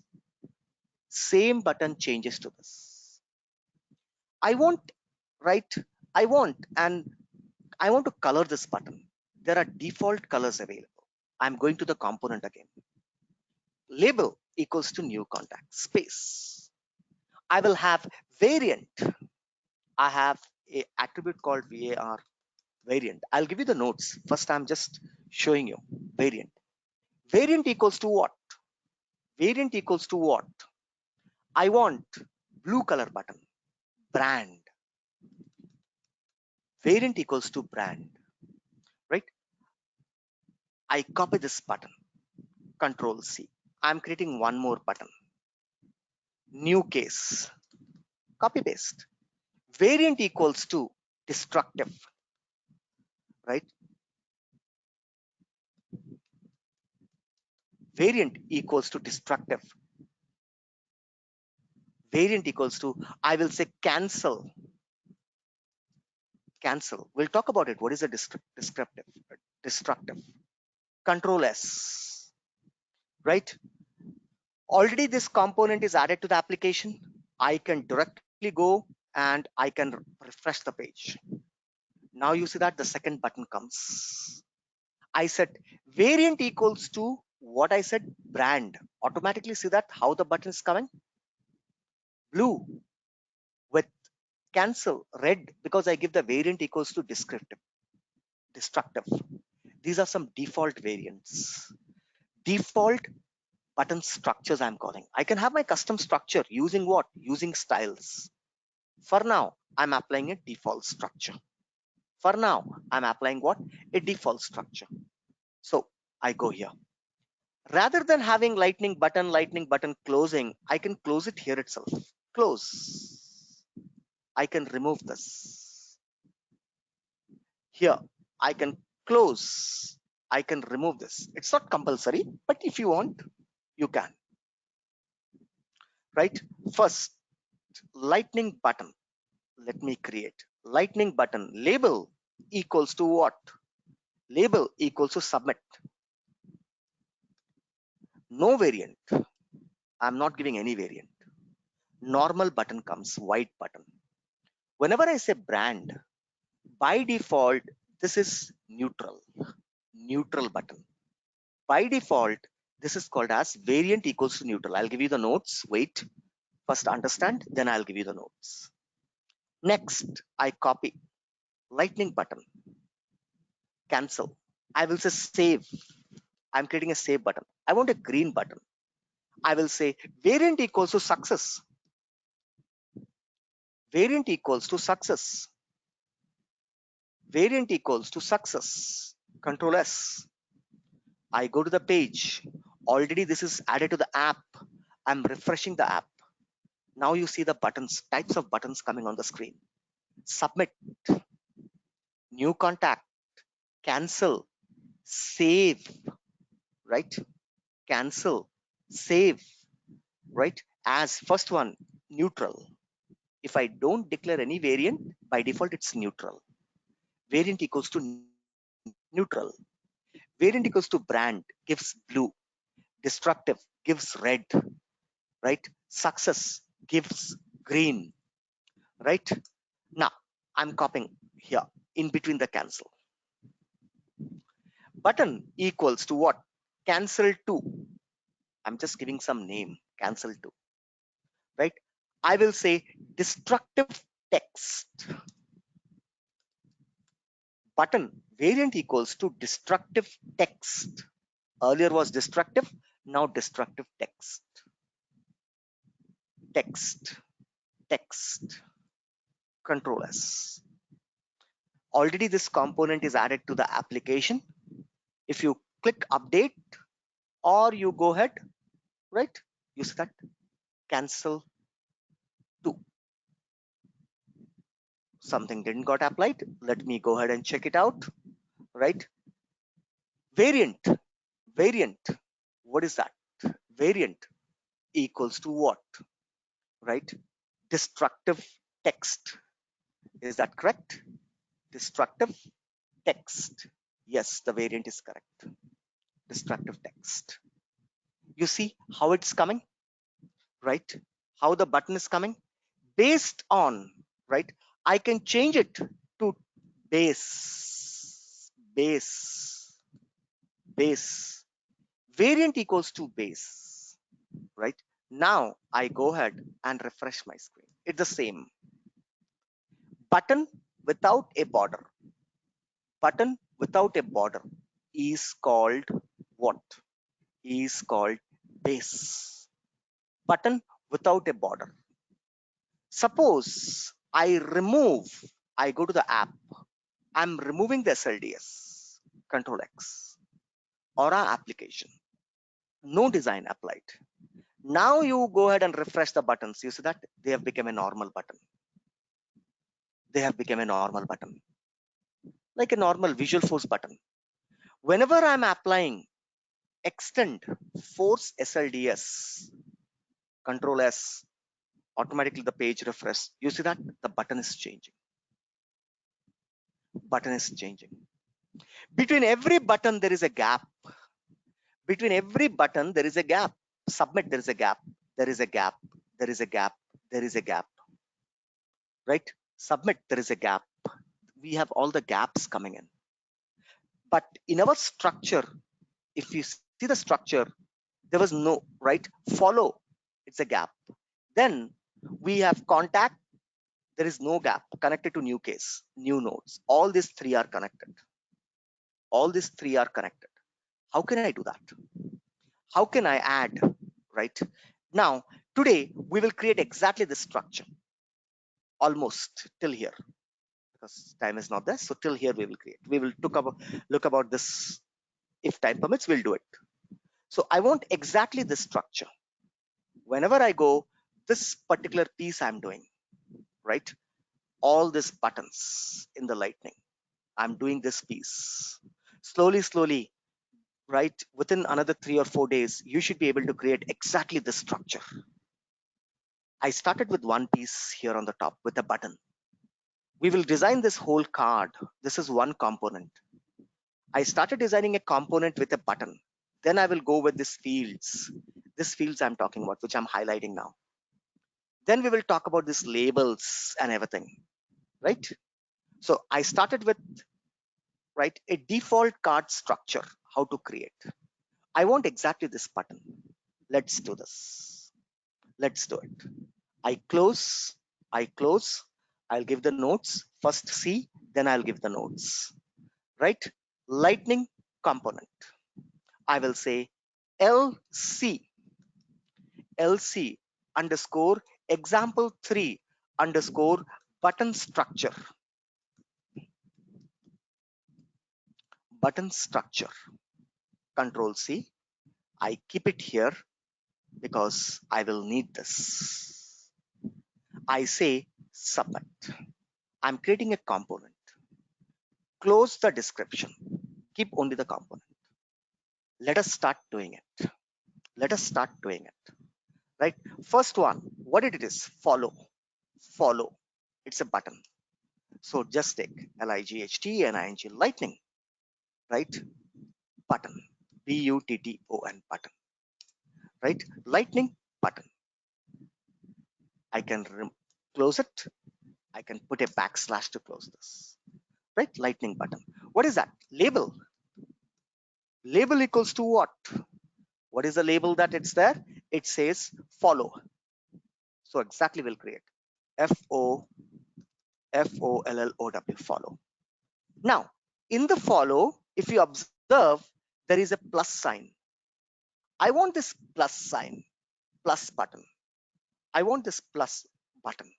Same button changes to this. I want to color this button. There are default colors available. I'm going to the component again. Label equals to new contact, space. I will have variant. I have a attribute called VAR variant. I'll give you the notes. First, I'm just showing you variant. Variant equals to what? Variant equals to what? I want blue color button, brand. Variant equals to brand, right? I copy this button, Control C. I'm creating one more button, new case, copy paste. Variant equals to destructive, right? Variant equals to destructive. Variant equals to, I will say cancel. Cancel. We'll talk about it. What is a destructive? Control S, right? Already this component is added to the application. I can directly go and I can refresh the page. Now you see that the second button comes. I said variant equals to what I said, brand. Automatically see that how the button is coming. Blue with cancel, red, because I give the variant equals to descriptive, destructive. These are some default variants. Default button structures I'm calling. I can have my custom structure using what? Using styles. For now, I'm applying a default structure. For now, I'm applying what? A default structure. So I go here. Rather than having lightning button closing, I can close it here itself. Close. I can remove this. Here, I can close. I can remove this. It's not compulsory, but if you want, you can. Right? First, lightning button. Let me create lightning button. Label equals to what? Label equals to submit. No variant. I'm not giving any variant. Normal button comes, white button. Whenever I say brand, by default, this is neutral. Neutral button. By default, this is called as variant equals to neutral. I'll give you the notes. Wait. First understand, then I'll give you the notes. Next, I copy lightning button. Cancel. I will say save. I'm creating a save button. I want a green button. I will say variant equals to success. Variant equals to success. Variant equals to success. Control S. I go to the page. Already this is added to the app. I'm refreshing the app. Now you see the buttons, types of buttons coming on the screen. Submit, new contact, cancel, save, right? Cancel, save, right? As first one, neutral. If I don't declare any variant, by default it's neutral. Variant equals to neutral. Variant equals to brand gives blue. Destructive gives red, right? Success gives green, right? Now I'm copying here in between the cancel. Button equals to what? cancel to. I'm just giving some name, cancel to, right? I will say destructive text. Button variant equals to destructive text. Earlier was destructive, now destructive text. Text, Control S. Already this component is added to the application. If you click update or you go ahead, right, you see that cancel to. Something didn't got applied. Let me go ahead and check it out, right? Variant, what is that? Variant equals to what, right? Destructive text. Is that correct? Destructive text. Yes, the variant is correct. Destructive text. You see how it's coming, right? How the button is coming based on, right? I can change it to base. Variant equals to base, right? Now I go ahead and refresh my screen. It's the same. Button without a border. Button without a border is called what? Is called base. Button without a border. Suppose I go to the app, I'm removing the SLDS, Control X, Aura application, no design applied. Now you go ahead and refresh the buttons. You see that they have become a normal button. They have become a normal button, like a normal Visualforce button. Whenever I'm applying extend force SLDS, Control S, automatically the page refresh. You see that the button is changing. Button is changing. Between every button there is a gap. Between every button there is a gap. Submit, there is a gap. There is a gap. There is a gap. There is a gap. Right? Submit, there is a gap. We have all the gaps coming in. But in our structure, if you see the structure, there was no, right? Follow, it's a gap. Then we have contact, there is no gap. Connected to new case, new nodes. All these three are connected. All these three are connected. How can I do that? How can I add, right? Now, today we will create exactly this structure. Almost till here, because time is not there. So till here we will create. We will look about this. If time permits, we'll do it. So I want exactly this structure. Whenever I go, this particular piece I'm doing, right? All these buttons in the lightning, I'm doing this piece. Slowly, right? Within another 3 or 4 days, you should be able to create exactly this structure. I started with one piece here on the top with a button. We will design this whole card. This is one component. I started designing a component with a button. Then I will go with these fields. These fields I'm talking about, which I'm highlighting now. Then we will talk about these labels and everything, right? So I started with, right, a default card structure, how to create. I want exactly this button. Let's do this. Let's do it. I close, I'll give the nodes. First C, then I'll give the nodes, right? Lightning component. I will say LC underscore example 3 underscore button structure. Button structure. Control C. I keep it here because I will need this. I say submit. I'm creating a component. Close the description. Keep only the component. Let us start doing it. Let us start doing it. Right? First one, what it is? Follow. Follow. It's a button. So just take LIGHT lightning. Right? Button. BUTTON button. Right? Lightning button. I can close it. I can put a backslash to close this. Right? Lightning button. What is that? Label. Label equals to what? What is the label that it's there? It says follow. So exactly we'll create F-O-L-L-O-W, follow. Now, in the follow, if you observe, there is a plus sign. I want this plus sign, plus button. I want this plus button.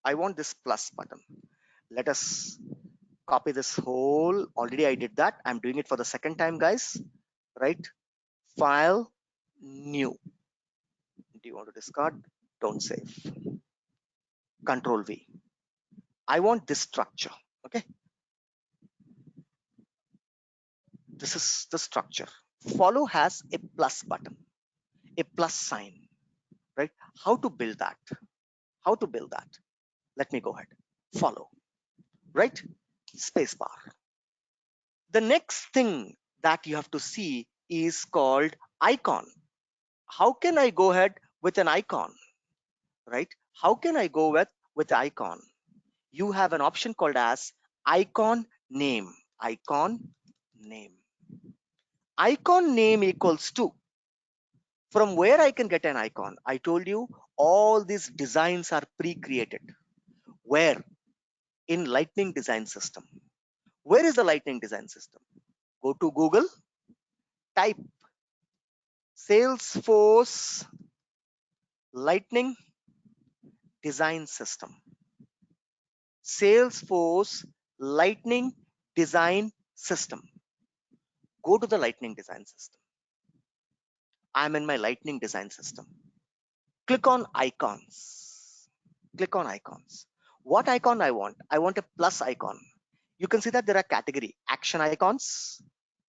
I want this plus button. Let us copy this whole. Already I did that. I'm doing it for the second time, guys. Right? File, new. Do you want to discard? Don't save. Control V. I want this structure. Okay. This is the structure. Follow has a plus button, a plus sign, right? How to build that? How to build that? Let me go ahead. Follow, right? Spacebar. The next thing that you have to see is called icon. How can I go ahead with an icon, right? How can I go with icon? You have an option called as icon name. Icon name. Icon name equals to, from where I can get an icon? I told you all these designs are pre-created. Where? In Lightning Design System. Where is the Lightning Design System? Go to Google, type Salesforce Lightning Design System. Salesforce Lightning Design System. Go to the Lightning Design System. I'm in my Lightning Design System. Click on icons. Click on icons. What icon I want? I want a plus icon. You can see that there are category: action icons,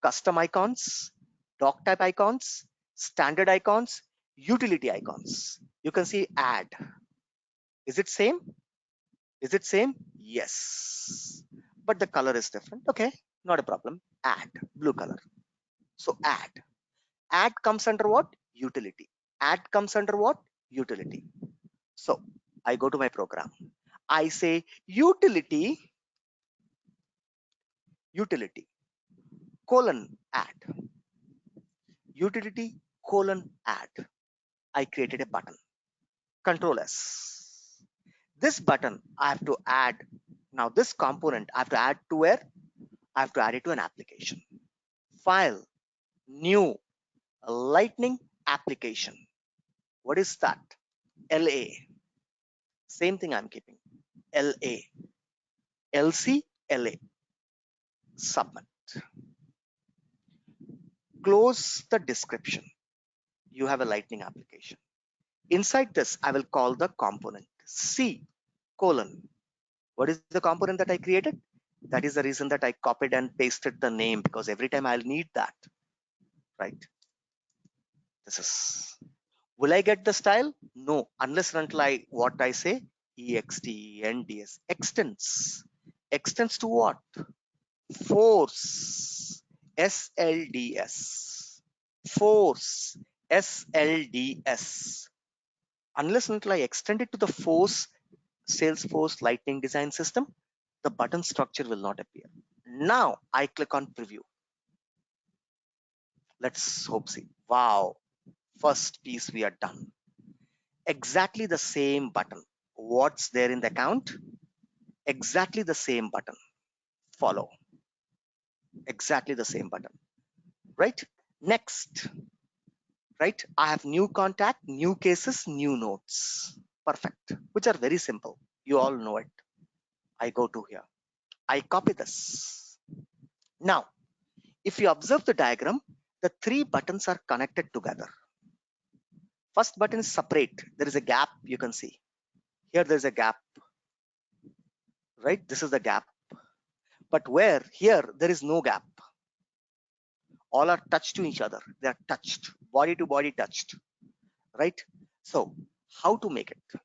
custom icons, doc type icons, standard icons, utility icons. You can see add. Is it same? Is it same? Yes. But the color is different. Okay, not a problem. Add, blue color. So add. Add comes under what? Utility. Add comes under what? Utility. So I go to my program. I say utility colon add. Utility colon add. I created a button. Control S. This button I have to add. Now this component I have to add to where? I have to add it to an application. File, new, Lightning application. What is that? LA. Same thing I'm keeping. LA. LC, LA. Submit. Close the description. You have a Lightning application. Inside this, I will call the component C colon. What is the component that I created? That is the reason that I copied and pasted the name, because every time I'll need that, right? This is, will I get the style? No, unless and until what I say, ext, nds, extends to what? Force, slds, force, slds. Unless and until I extend it to the force Salesforce Lightning Design System, the button structure will not appear. Now I click on preview. Let's hope see. Wow, first piece we are done. Exactly the same button. What's there in the account? Exactly the same button. Follow. Exactly the same button. Right? Next. Right? I have new contact, new cases, new notes. Perfect. Which are very simple. You all know it. I go to here. I copy this. Now, if you observe the diagram, the three buttons are connected together. First button is separate. There is a gap, you can see. Here there is a gap. Right? This is the gap. But where? Here there is no gap. All are touched to each other. They are touched. Body to body touched. Right? So how to make it?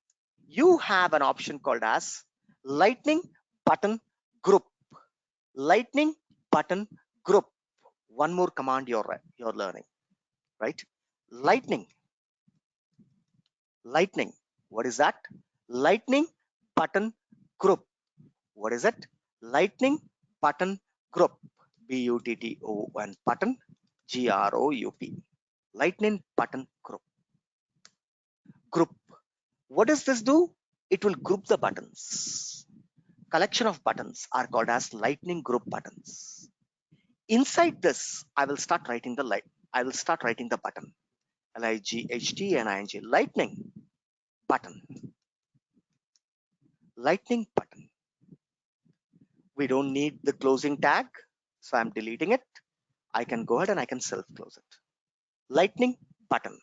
You have an option called as Lightning Button Group. Lightning Button Group. One more command you're learning. Right? Lightning. What is that? Lightning Button Group. What is it? Lightning Button Group. BUTTON button group, Lightning button group. Group. What does this do? It will group the buttons. Collection of buttons are called as lightning group buttons. Inside this, I will start writing the button. LIGHTNING, lightning button. Lightning button. We don't need the closing tag, so I'm deleting it. I can go ahead and I can self-close it. Lightning button,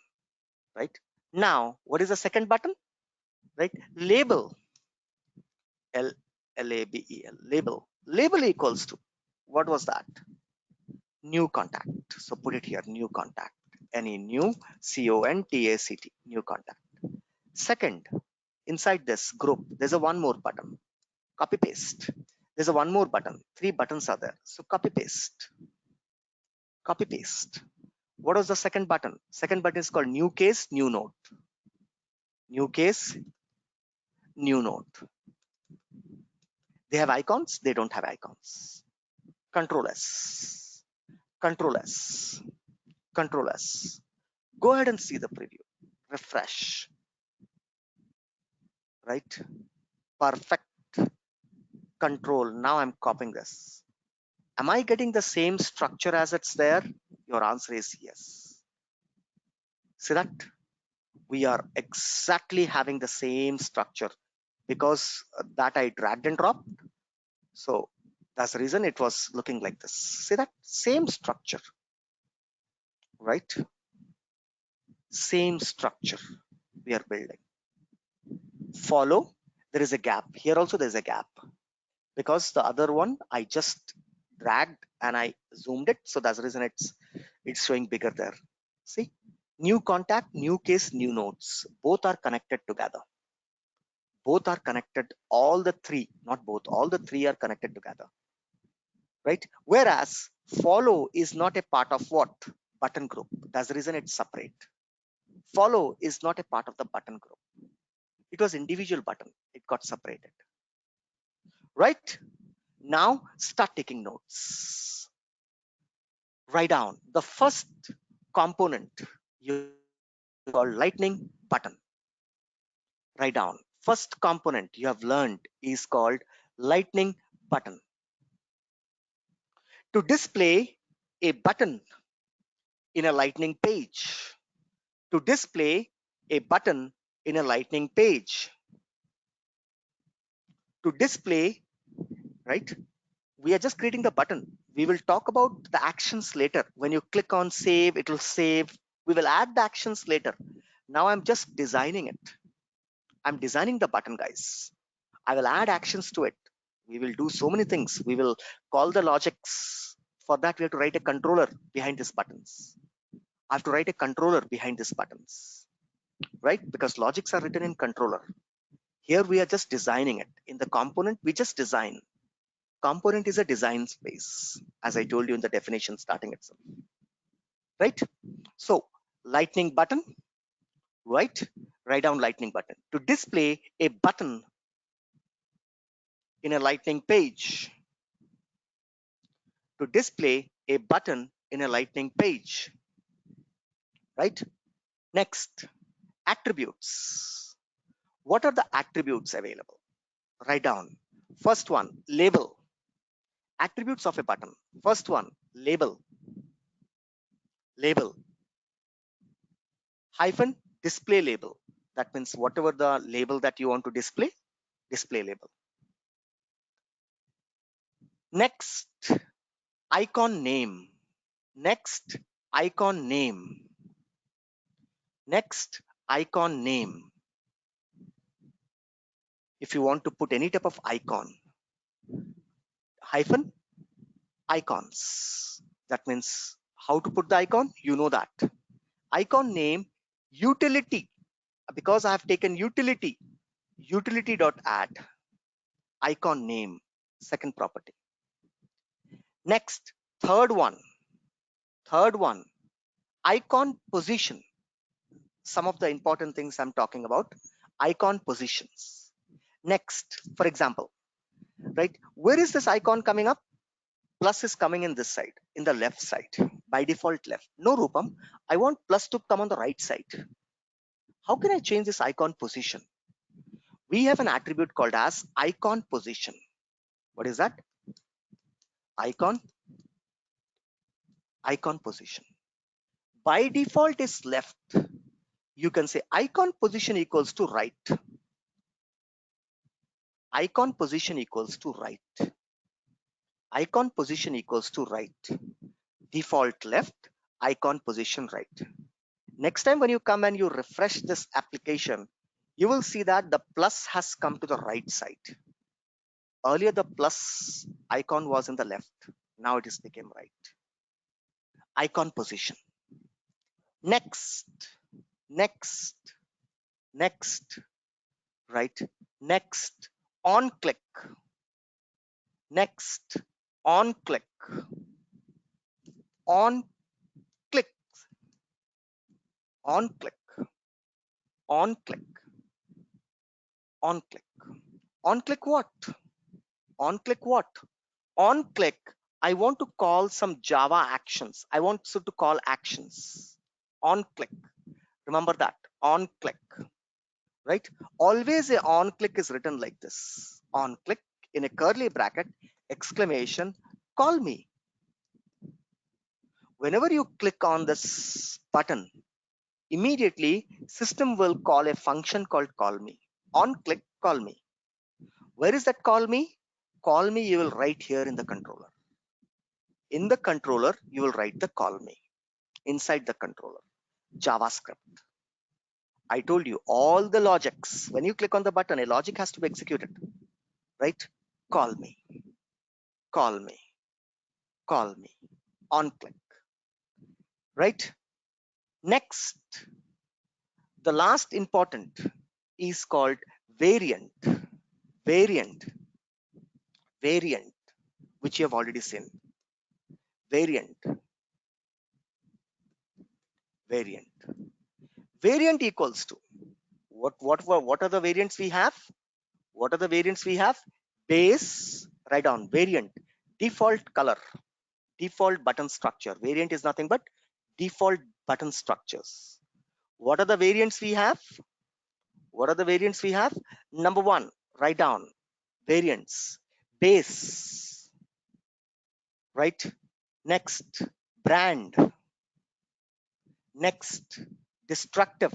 right? Now, what is the second button? Right? Label. Label. Label. Label equals to, what was that? New contact. So put it here, new contact. Any new, CONTACT, new contact. Second, inside this group, there's a one more button. Copy paste. There's a one more button. 3 buttons are there. So copy paste. Copy paste. What was the second button? Second button is called new case, new node. New case, new node. They have icons, they don't have icons. Control S. Control S. Control S. Go ahead and see the preview. Refresh. Right? Perfect. Control. Now I'm copying this. Am I getting the same structure as it's there? Your answer is yes. See that? We are exactly having the same structure because that I dragged and dropped. So that's the reason it was looking like this. See that? Same structure, right? Same structure we are building. Follow, there is a gap. Here also there's a gap because the other one I just dragged and I zoomed it. So that's the reason it's showing bigger there. See, new contact, new case, new nodes. Both are connected together. Both are connected. All the three, not both, all the three are connected together. Right? Whereas follow is not a part of what? Button group. That's the reason it's separate. Follow is not a part of the button group. It was individual button. It got separated. Right? Now start taking notes. Write down the first component you call lightning button. Write down. First component you have learned is called lightning button. To display a button in a lightning page. To display a button in a lightning page. To display, right? We are just creating the button. We will talk about the actions later. When you click on save, it will save. We will add the actions later. Now I'm just designing it. I'm designing the button, guys. I will add actions to it. We will do so many things. We will call the logics. For that, we have to write a controller behind these buttons. I have to write a controller behind these buttons, right? Because logics are written in controller. Here we are just designing it. In the component, we just design. Component is a design space, as I told you in the definition starting itself, right? So lightning button, right? Write down lightning button. To display a button in a lightning page. To display a button in a lightning page, right? Next, attributes. What are the attributes available? Write down. First one, label. Attributes of a button. First one, label. Label. Hyphen display label. That means whatever the label that you want to display, display label. Next, icon name. Next, icon name. Next, icon name. If you want to put any type of icon, hyphen icons. That means how to put the icon, you know that. Icon name, utility. Because I have taken utility, utility.add, icon name, second property. Next, third one, icon position. Some of the important things I'm talking about, icon positions. Next, for example, right, where is this icon coming up? plus is coming in this side, in the left side, by default left. No, Rupam, I want plus to come on the right side. How can I change this icon position? We have an attribute called as icon position. What is that? Icon position. By default is left. You can say icon position equals to right. Icon position equals to right. Icon position equals to right. Default left, icon position right. Next time when you come and you refresh this application, you will see that the plus has come to the right side. Earlier the plus icon was in the left. Now it is became right. Icon position. Next, right? Next, on click. Next, on click. On click. On click. On click. On click. On click what? On click what? On click, I want to call some Java actions. I want to call actions. On click. Remember that. On click. Right? Always a on click is written like this. On click in a curly bracket, exclamation, call me. Whenever you click on this button, immediately system will call a function called call me. On click, call me. Where is that call me? Call me you will write here in the controller. In the controller, you will write the call me inside the controller, JavaScript. I told you all the logics. When you click on the button, a logic has to be executed, right? Call me, call me, call me, on click, right? Next, the last important is called variant, variant, variant, which you have already seen. Variant, variant. Variant equals to what are the variants we have? What are the variants we have? Base, write down variant, default color, default button structure. Variant is nothing but default button structures. What are the variants we have? What are the variants we have? Number one, write down variants, base, right? Next, brand. Next, destructive.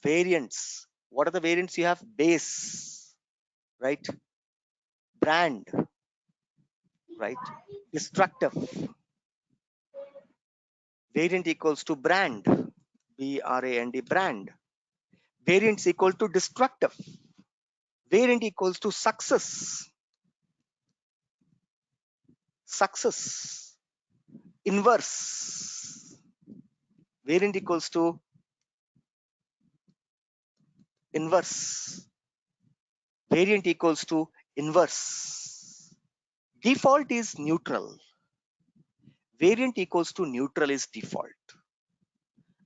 Variants. What are the variants you have? Base, right? Brand, right? Destructive. Variant equals to brand, B-R-A-N-D, brand. Variant is equal to destructive. Variant equals to success. Success. Inverse. Variant equals to inverse. Variant equals to inverse. Default is neutral. Variant equals to neutral is default.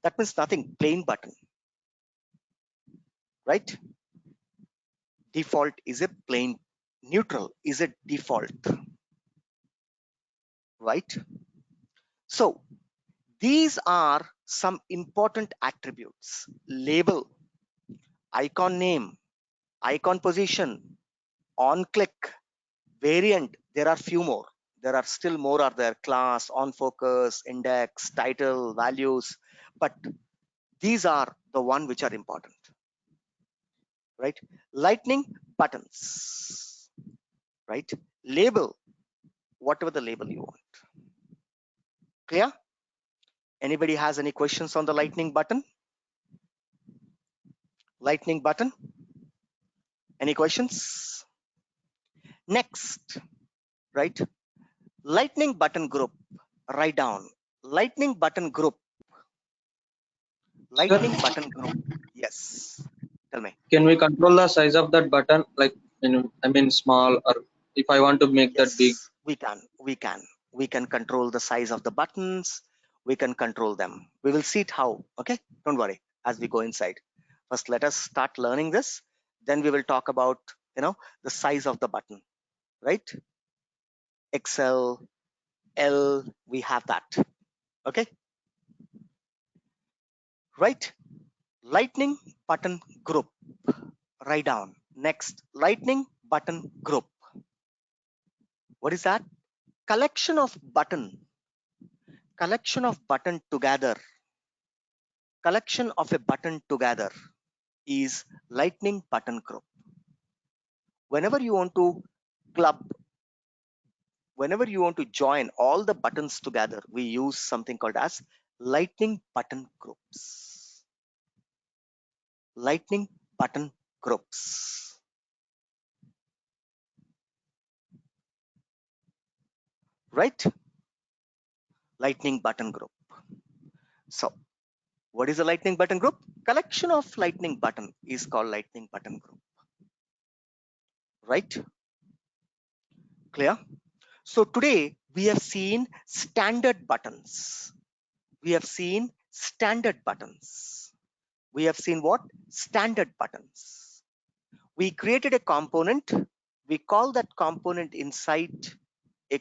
That means nothing, plain button, right? Default is a plain, neutral is a default, right? So these are some important attributes. Label, icon name, icon position, on click, variant. There are few more. There are still more are there, class, on focus, index, title, values, but these are the one which are important, right? Lightning buttons, right? Label, whatever the label you want. Clear? Anybody has any questions on the lightning button? Lightning button? Any questions? Next, right? Lightning button group, write down. Lightning button group. Lightning button group. Yes. Tell me. Can we control the size of that button? Like, I mean, small, or if I want to make that big? We can. We can control the size of the buttons. We can control them. We will see it how. Okay. Don't worry as we go inside. First, let us start learning this. Then we will talk about, the size of the button, right? Excel, L, we have that. Okay, right? Lightning button group. Write down. Next, lightning button group. What is that? Collection of button together. Collection of a button together is lightning button group. Whenever you want to club, whenever you want to join all the buttons together, we use something called as lightning button groups. Lightning button groups. Right? Lightning button group. So what is a lightning button group? Collection of lightning button is called lightning button group. Right? Clear? So today we have seen standard buttons. We have seen standard buttons. We have seen what? Standard buttons. We created a component. We call that component inside a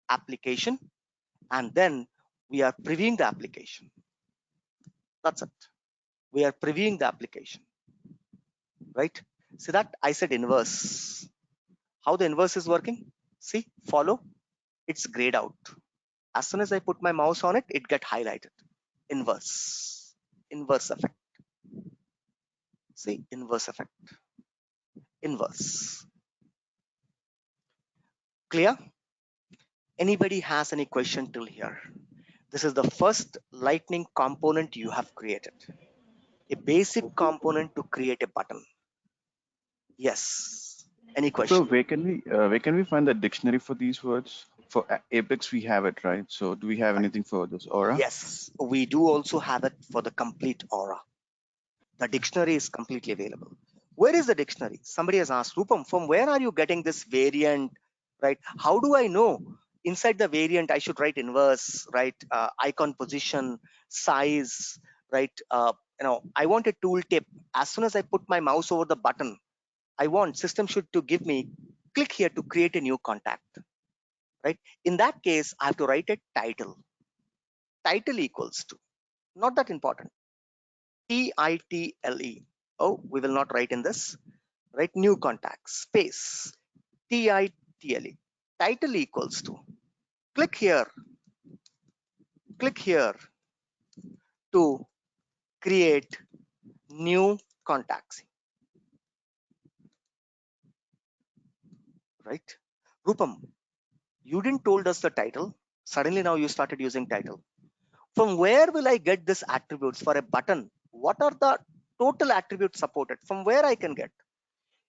application, and then we are previewing the application. That's it. We are previewing the application, right? So that I said inverse. How the inverse is working? See, follow. It's grayed out. As soon as I put my mouse on it, it get highlighted. Inverse. Inverse effect. See, inverse effect. Inverse. Clear? Anybody has any question till here? This is the first lightning component you have created. A basic component to create a button. Yes. Any So question? where can we find the dictionary for these words? For Apex, we have it, right? So do we have anything for this Aura? Yes, we do also have it for the complete Aura. The dictionary is completely available. Where is the dictionary? Somebody has asked, Rupam, from where are you getting this variant, right? How do I know inside the variant I should write inverse, right? Icon position, size, right? I want a tooltip. As soon as I put my mouse over the button, I want system should to give me click here to create a new contact, right? In that case, I have to write a title. Title equals to, not that important, title. Oh, we will not write in this, right? New contact space title. Title equals to, click here to create new contacts, right? Rupam, you didn't told us the title. Suddenly now you started using title. From where will I get this attributes for a button? What are the total attributes supported? From where I can get?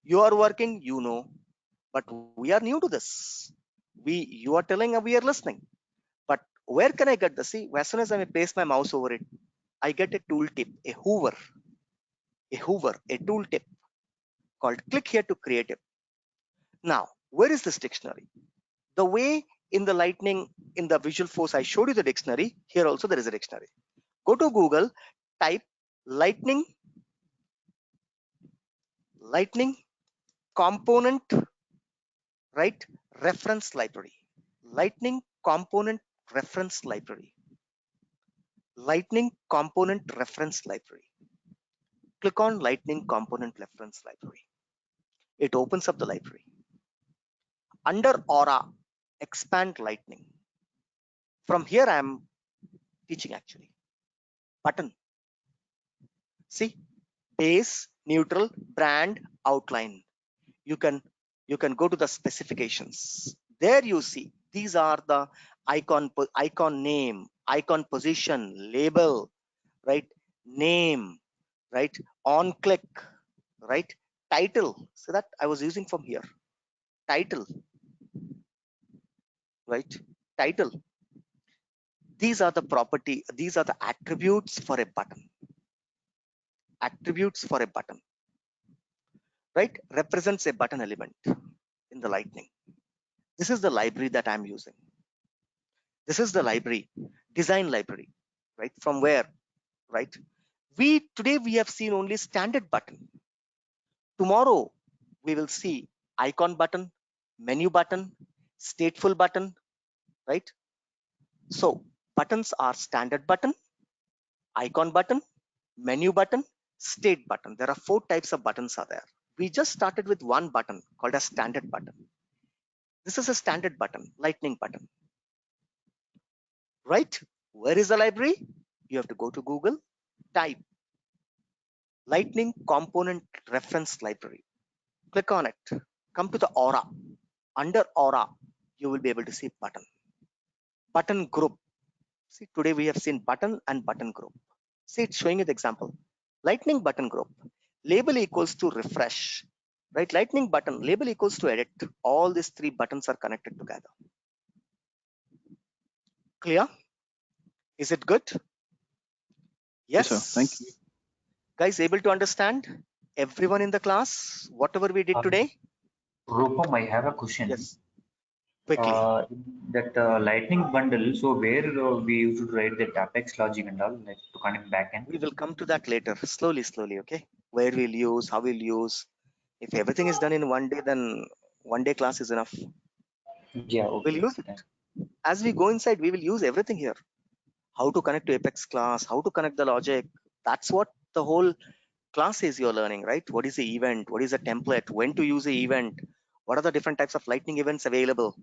You are working, you know, but we are new to this. You are telling we are listening, but where can I get the, see, as soon as I place my mouse over it, I get a tooltip, a hoover, a tooltip called click here to create it. Now, where is this dictionary? The way in the Lightning, in the Visualforce, I showed you the dictionary. Here also there is a dictionary. Go to Google, type lightning component, right? Reference library. Lightning component reference library. Lightning component reference library. Click on Lightning component reference library. It opens up the library. Under Aura, expand Lightning. From here I am teaching actually. Button. See, base, neutral, brand, outline. You can go to the specifications. There you see these are the icon name, icon position, label, right? Name, right? On click, right? Title. So that I was using from here. Title, right? Title. These are the property, these are the attributes for a button. Attributes for a button, right? Represents a button element in the Lightning. This is the library that I'm using. This is the library, design library, right? From where, right? Today we have seen only standard button. Tomorrow we will see icon button, menu button, stateful button, right? So buttons are standard button, icon button, menu button, state button. There are 4 types of buttons are there. We just started with one button called a standard button. This is a standard button, lightning button, right? Where is the library? You have to go to Google, type lightning component reference library. Click on it, come to the Aura. Under Aura, you will be able to see button. Button group. See, today we have seen button and button group. See, it's showing you the example. Lightning button group. Label equals to refresh, right? Lightning button, label equals to edit. All these 3 buttons are connected together. Clear? Is it good? Yes, Yes. sir. Thank you. Guys, able to understand? Everyone in the class, whatever we did today? Rupam, I have a question. Yes. Quickly. That lightning bundle, so where we used to write the Apex logic and all, like to connect backend. We will come to that later, slowly, okay? Where we'll use, how we'll use. If everything is done in one day, then one day class is enough. Yeah, okay. We'll use it. As we go inside, we will use everything here. How to connect to Apex class, how to connect the logic. That's what the whole class is you're learning, right? What is the event? What is the template? When to use the event? What are the different types of lightning events available?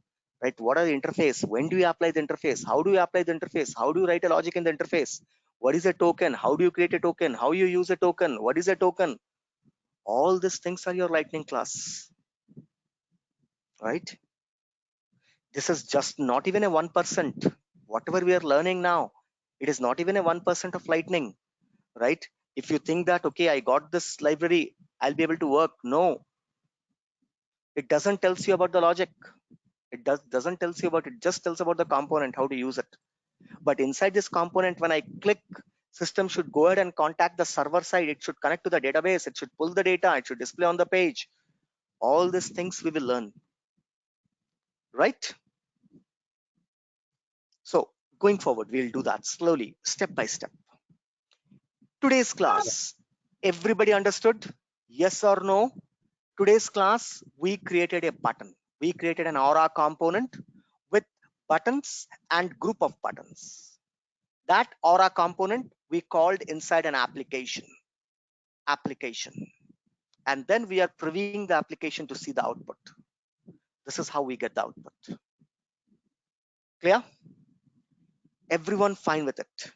Right? What are the interface? When do you apply the interface? How do you apply the interface? How do you write a logic in the interface? What is a token? How do you create a token? How you use a token? What is a token? All these things are your lightning class, right? This is just not even a 1%. Whatever we are learning now, it is not even a 1% of lightning, right? If you think that, okay, I got this library, I'll be able to work. No, it doesn't tells you about the logic. It doesn't tells you about it, just tells about the component, how to use it. But inside this component, when I click, system should go ahead and contact the server side. It should connect to the database. It should pull the data. It should display on the page. All these things we will learn, right? So going forward, we'll do that slowly, step by step. Today's class, everybody understood? Yes or no? Today's class, we created a button. We created an Aura component with buttons and group of buttons. That Aura component we called inside an application. And then we are previewing the application to see the output. This is how we get the output. Clear? Everyone fine with it?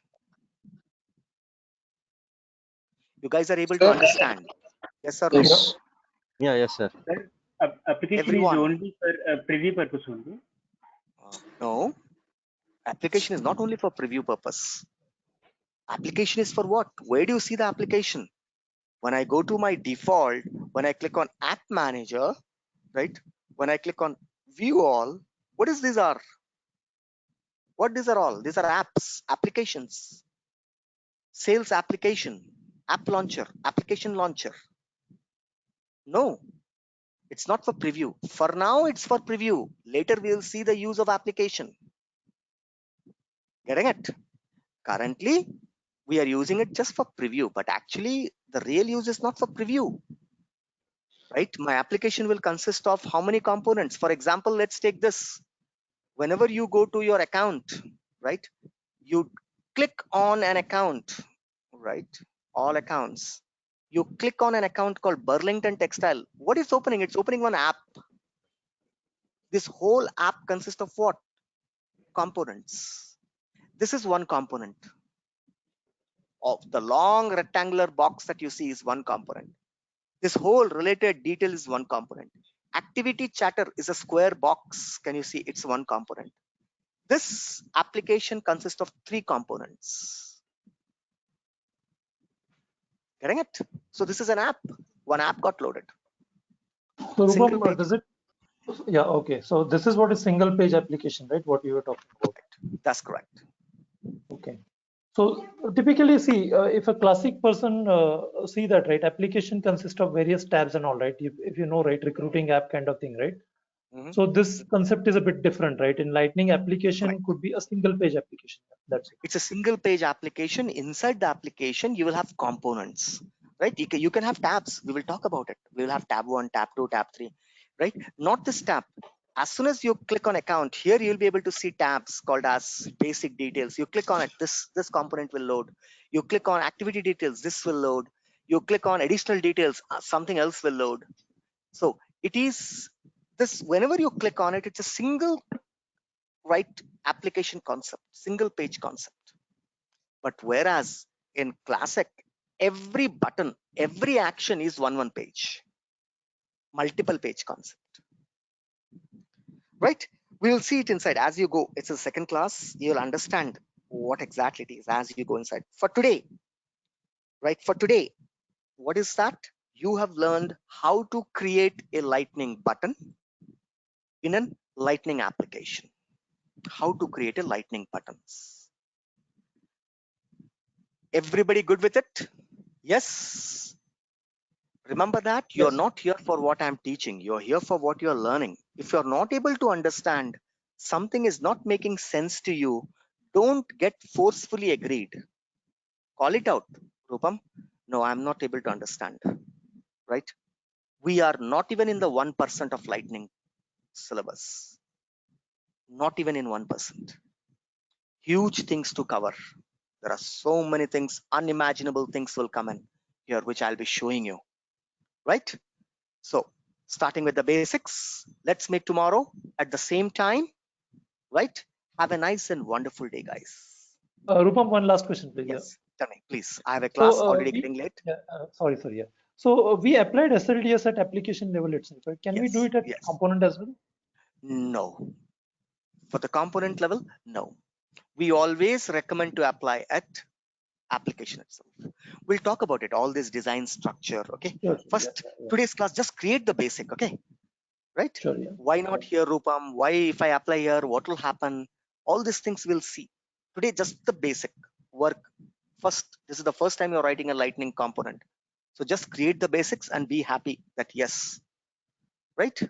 You guys are able to understand? Yes or no? Yes. Yeah, yes, sir. Application Everyone. is only for preview purpose only. No. Application is not only for preview purpose. Application is for what? Where do you see the application? When I go to my default, when I click on App Manager, right? When I click on View All, what is these are? What these are all? These are apps, applications. Sales application, app launcher, application launcher. No, it's not for preview. For now, it's for preview. Later, we will see the use of application. Getting it? Currently, we are using it just for preview, but actually the real use is not for preview, right? My application will consist of how many components? For example, let's take this. Whenever you go to your account, right? You click on an account, right? All accounts. You click on an account called Burlington Textile. What is opening? It's opening one app. This whole app consists of what? Components. This is one component. Of the long rectangular box that you see is one component. This whole related detail is one component. Activity chatter is a square box. Can you see? It's one component. This application consists of 3 components. Getting it? So this is an app. One app got loaded. So Single Rupam, page. does it? Yeah, okay. So this is what is single page application, right? What you were talking about. That's correct. Okay. So typically, see, if a classic person see that, right? Application consists of various tabs and all, right? If you know, right? Recruiting app kind of thing, right? So this concept is a bit different, right? In Lightning, application could be a single page application. That's it. It's a single page application. Inside the application, you will have components, right? You can have tabs. We will talk about it. We will have tab 1, tab 2, tab 3, right? Not this tab. as soon as you click on account here, you'll be able to see tabs called as basic details. You click on it, this component will load. You click on activity details, this will load. You click on additional details, something else will load. So it is this, whenever you click on it, it's a single application concept, single page concept. But whereas in Classic, every button, every action is one page, multiple page concept. Right? We will see it inside as you go. It's a second class. You'll understand what exactly it is as you go inside. For today, right? For today, what is that? You have learned how to create a lightning button in a lightning application. How to create a lightning buttons. Everybody good with it? Yes. Remember that you're not here for what I'm teaching. You're here for what you're learning. If you're not able to understand, something is not making sense to you, don't get forcefully agreed. Call it out, Rupam. No, I'm not able to understand. Right? We are not even in the 1% of lightning syllabus. Not even in 1%. Huge things to cover. There are so many things, unimaginable things will come in here, which I'll be showing you. Right? So starting with the basics, let's meet tomorrow at the same time. Right? Have a nice and wonderful day, guys. Rupam, one last question, please. Yes, tell me, please. I have a class already getting late. Sorry. Yeah. So we applied SLDS at application level itself. Right? Can we do it at component as well? No. For the component level, no. We always recommend to apply at application itself. We'll talk about it, all this design structure. Okay. Sure, First, today's class, just create the basic. Okay. Right? Sure, Why not here, Rupam? Why if I apply here, what will happen? All these things we'll see. Today, just the basic work. First, this is the first time you're writing a lightning component. So just create the basics and be happy that yes. Right?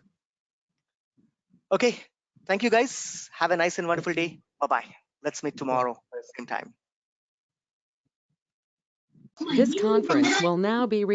Okay. Thank you, guys. Have a nice and wonderful day. Bye-bye. Let's meet tomorrow, same time. This conference will now be